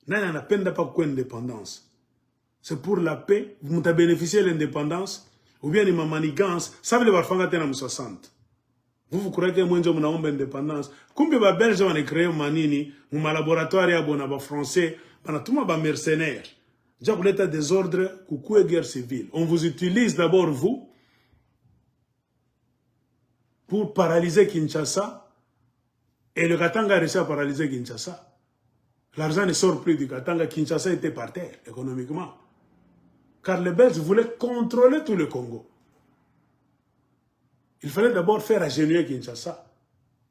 N'a n'a peine de pas quoi indépendance. C'est pour la paix, vous avez bénéficié de l'indépendance, ou bien de ma manigance, ça veut dire que vous 60. Vous croyez que moi, j'ai une indépendance. Combien de Belges ont créé Manini, mon laboratoire est français, pendant tout le monde mercenaire. Déjà pour l'état des ordres, coucou et guerre civile. On vous utilise d'abord, vous, pour paralyser Kinshasa, et le Katanga a réussi à paralyser Kinshasa. L'argent ne sort plus du Katanga, Kinshasa était par terre, économiquement. Car les Belges voulaient contrôler tout le Congo. Il fallait d'abord faire agenouiller Kinshasa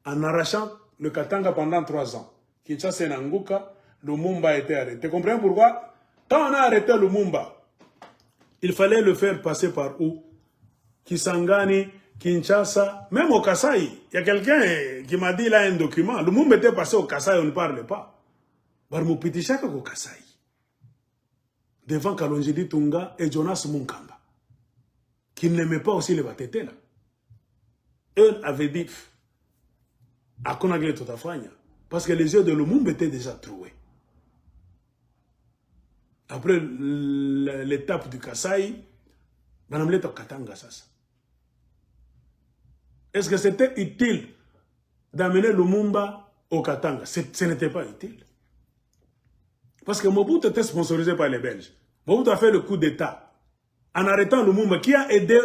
en arrachant le Katanga pendant 3 ans. Kinshasa et Nanguka, Lumumba a été arrêté. Tu comprends pourquoi? Quand on a arrêté Lumumba, il fallait le faire passer par où? Kisangani, Kinshasa, même au Kasaï. Il y a quelqu'un qui m'a dit là un document. Lumumba était passé au Kasaï, on ne parlait pas. Barmupitishaka au Kasaï. Devant Kalonjidi Tunga et Jonas Munkamba, qui n'aimaient pas aussi les Batete là. Eux avaient dit à Konagé Totafanya, parce que les yeux de Lumumba étaient déjà troués. Après l'étape du Kasaï, Madame Leto Katanga Sasa. Est-ce que c'était utile d'amener Lumumba au Katanga? Ce n'était pas utile. Parce que Mobutu était sponsorisé par les Belges. Mobutu a fait le coup d'État en arrêtant Lumumba, qui a aidé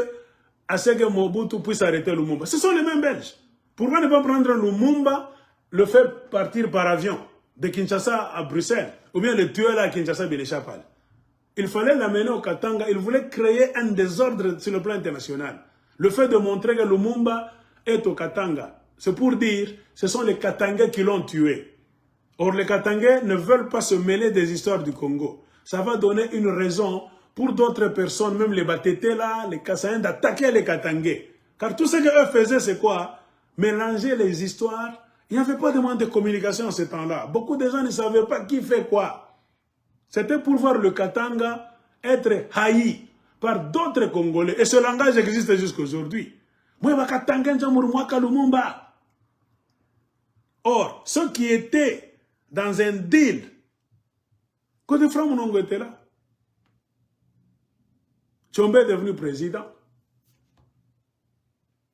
à ce que Mobutu puisse arrêter Lumumba. Ce sont les mêmes Belges. Pourquoi ne pas prendre Lumumba, le faire partir par avion de Kinshasa à Bruxelles, ou bien le tuer là à Kinshasa Bélé-Chapal? Il fallait l'amener au Katanga. Il voulait créer un désordre sur le plan international. Le fait de montrer que Lumumba est au Katanga, c'est pour dire ce sont les Katangais qui l'ont tué. Or, les Katangais ne veulent pas se mêler des histoires du Congo. Ça va donner une raison pour d'autres personnes, même les Batete là, les Kassaïens, d'attaquer les Katangais. Car tout ce qu'eux faisaient, c'est quoi? Mélanger les histoires. Il n'y avait pas de moyen de communication en ce temps-là. Beaucoup de gens ne savaient pas qui fait quoi. C'était pour voir le Katanga être haï par d'autres Congolais. Et ce langage existe jusqu'à aujourd'hui. Or, ceux qui étaient dans un deal, Côte Franc Mounongo était là. Tchombe est devenu président.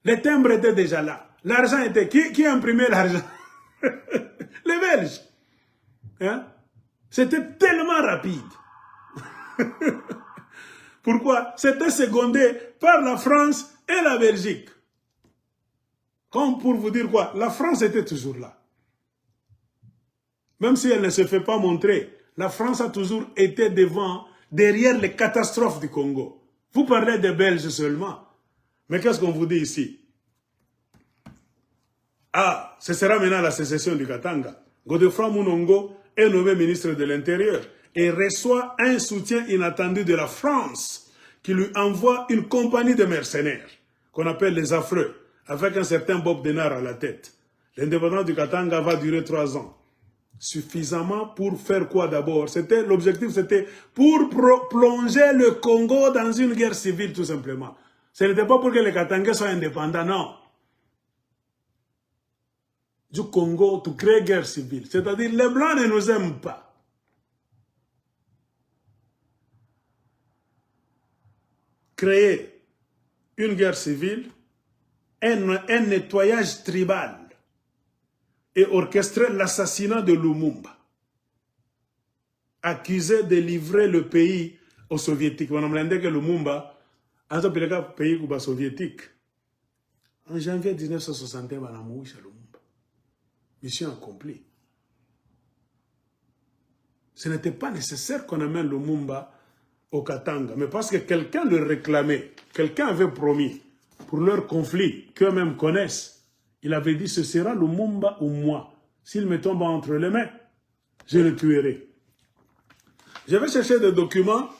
Les timbres étaient déjà là. L'argent était... Qui a imprimé l'argent? Les Belges. Hein? C'était tellement rapide. Pourquoi? C'était secondé par la France et la Belgique. Comme pour vous dire quoi? La France était toujours là. Même si elle ne se fait pas montrer, la France a toujours été derrière les catastrophes du Congo. Vous parlez des Belges seulement. Mais qu'est-ce qu'on vous dit ici? Ah, ce sera maintenant la sécession du Katanga. Godefroid Mounongo est nommé ministre de l'Intérieur et reçoit un soutien inattendu de la France qui lui envoie une compagnie de mercenaires qu'on appelle les affreux, avec un certain Bob Denard à la tête. L'indépendance du Katanga va durer 3 ans. Suffisamment pour faire quoi d'abord? L'objectif c'était pour plonger le Congo dans une guerre civile tout simplement. Ce n'était pas pour que les Katangais soient indépendants, non. Du Congo, tu crées guerre civile. C'est-à-dire les Blancs ne nous aiment pas. Créer une guerre civile, un nettoyage tribal et orchestrer l'assassinat de Lumumba. accusé de livrer le pays aux soviétiques. On a dit que Lumumba a un pays soviétique. En janvier 1961, on a mouru Lumumba. Mission accomplie. Ce n'était pas nécessaire qu'on amène Lumumba au Katanga, mais parce que quelqu'un le réclamait, quelqu'un avait promis pour leur conflit qu'eux-mêmes connaissent. Il avait dit, ce sera Lumumba ou moi. S'il me tombe entre les mains, je le tuerai. J'avais cherché des documents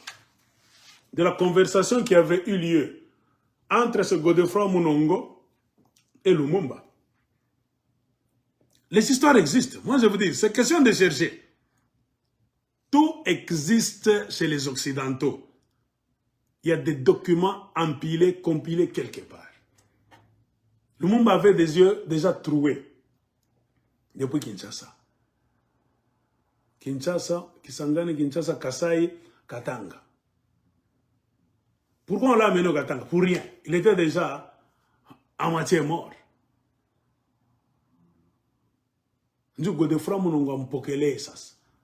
de la conversation qui avait eu lieu entre ce Godefroid Munongo et Lumumba. Les histoires existent. Moi, je vous dis, c'est question de chercher. Tout existe chez les Occidentaux. Il y a des documents empilés, compilés quelque part. Lumumba avait des yeux déjà troués depuis Kinshasa. Kinshasa, Kisangani, Kinshasa, Kasai, Katanga. Pourquoi on l'a amené au Katanga? Pour rien. Il était déjà à moitié mort. Du Godefroid Munongo Mpokele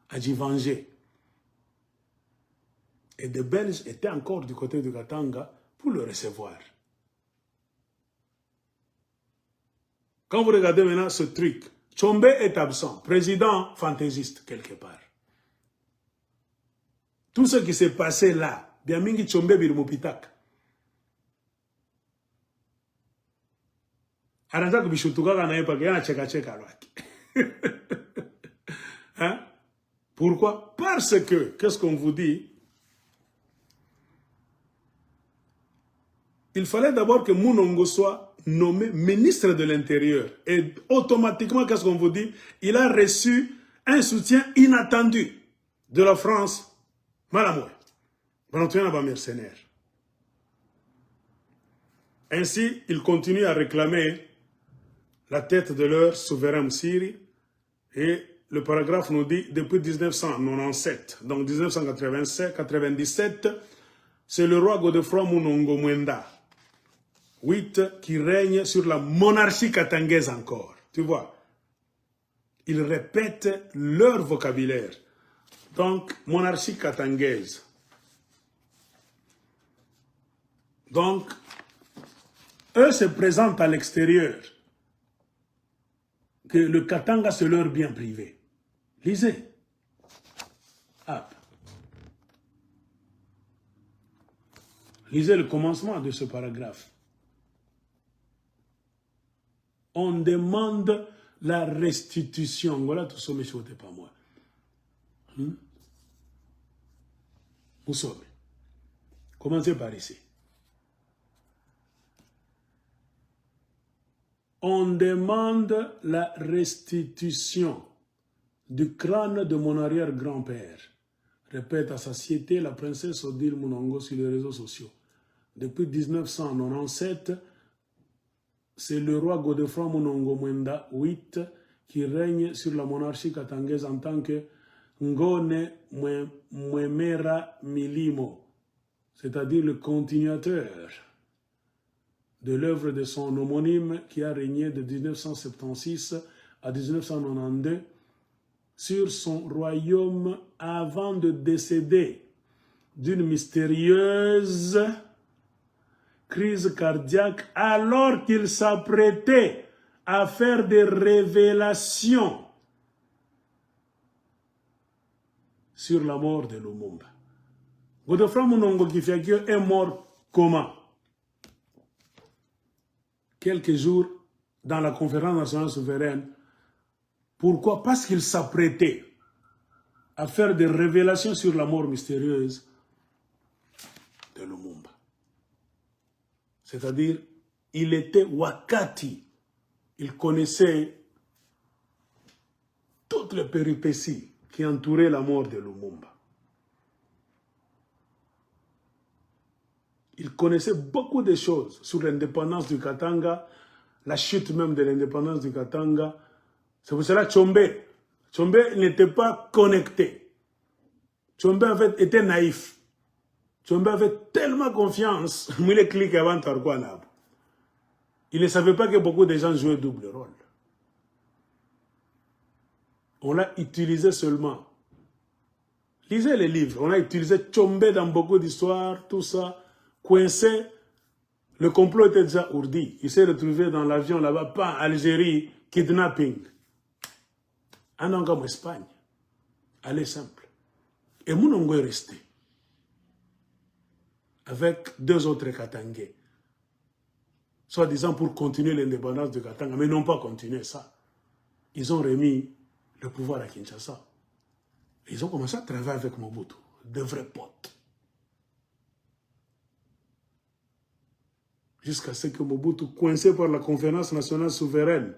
a dit venger. Et des Belges étaient encore du côté du Katanga pour le recevoir. Quand vous regardez maintenant ce truc, Tshombe est absent, président fantaisiste quelque part. Tout ce qui s'est passé là, bien mingi Tshombe birumupitak. Aranja kubishutuka kana yepa yana cheka lwaki. Hein? Pourquoi? Parce que, qu'est-ce qu'on vous dit? Il fallait d'abord que Munongo soit nommé ministre de l'Intérieur. Et automatiquement, qu'est-ce qu'on vous dit? Il a reçu un soutien inattendu de la France. Malamoué. Banatouyan mercenaire. Ainsi, ils continuent à réclamer la tête de leur souverain Msiri. Et le paragraphe nous dit, depuis 1997, donc 1997, c'est le roi Godefroid Munongo Mwenda, 8, qui règne sur la monarchie katangaise encore. Tu vois, ils répètent leur vocabulaire. Donc, monarchie katangaise. Donc, eux se présentent à l'extérieur que le Katanga, c'est leur bien privé. Lisez. Ah. Lisez le commencement de ce paragraphe. On demande la restitution. Voilà tout ça, mais ce n'était pas moi. Vous savez. Commencez par ici. On demande la restitution du crâne de mon arrière-grand-père. Répète à satiété la princesse Odile Munongo sur les réseaux sociaux. Depuis 1997, c'est le roi Godefroid Munongo Mwenda 8 qui règne sur la monarchie katangaise en tant que Ngone Mwemera Milimo, c'est-à-dire le continuateur de l'œuvre de son homonyme qui a régné de 1976 à 1992 sur son royaume avant de décéder d'une mystérieuse crise cardiaque alors qu'il s'apprêtait à faire des révélations sur la mort de Lumumba. Godefroid Munongo Kifakio est mort comment? Quelques jours dans la conférence nationale souveraine. Pourquoi? Parce qu'il s'apprêtait à faire des révélations sur la mort mystérieuse de Lumumba. C'est-à-dire, il était Wakati. Il connaissait toutes les péripéties qui entouraient la mort de Lumumba. Il connaissait beaucoup de choses sur l'indépendance du Katanga, la chute même de l'indépendance du Katanga. C'est pour cela que Tshombe n'était pas connecté. Tshombe en fait était naïf. Tshombe avait tellement confiance. Il ne savait pas que beaucoup de gens jouaient double rôle. On l'a utilisé seulement Lisez les livres. On a utilisé Tchombe dans beaucoup d'histoires, tout ça. Coincé. Le complot était déjà ourdi. Il s'est retrouvé dans l'avion là-bas, pas en Algérie, kidnapping. En Angam, Espagne. Allez simple. Et Mounongo est resté. Avec 2 autres Katangais. Soi-disant pour continuer l'indépendance de Katanga, mais n'ont pas continué ça. Ils ont remis le pouvoir à Kinshasa. Ils ont commencé à travailler avec Mobutu, de vrais potes. Jusqu'à ce que Mobutu, coincé par la conférence nationale souveraine,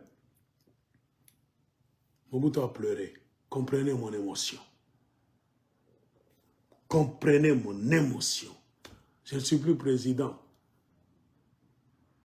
Mobutu a pleuré. Comprenez mon émotion. Comprenez mon émotion. Je ne suis plus président.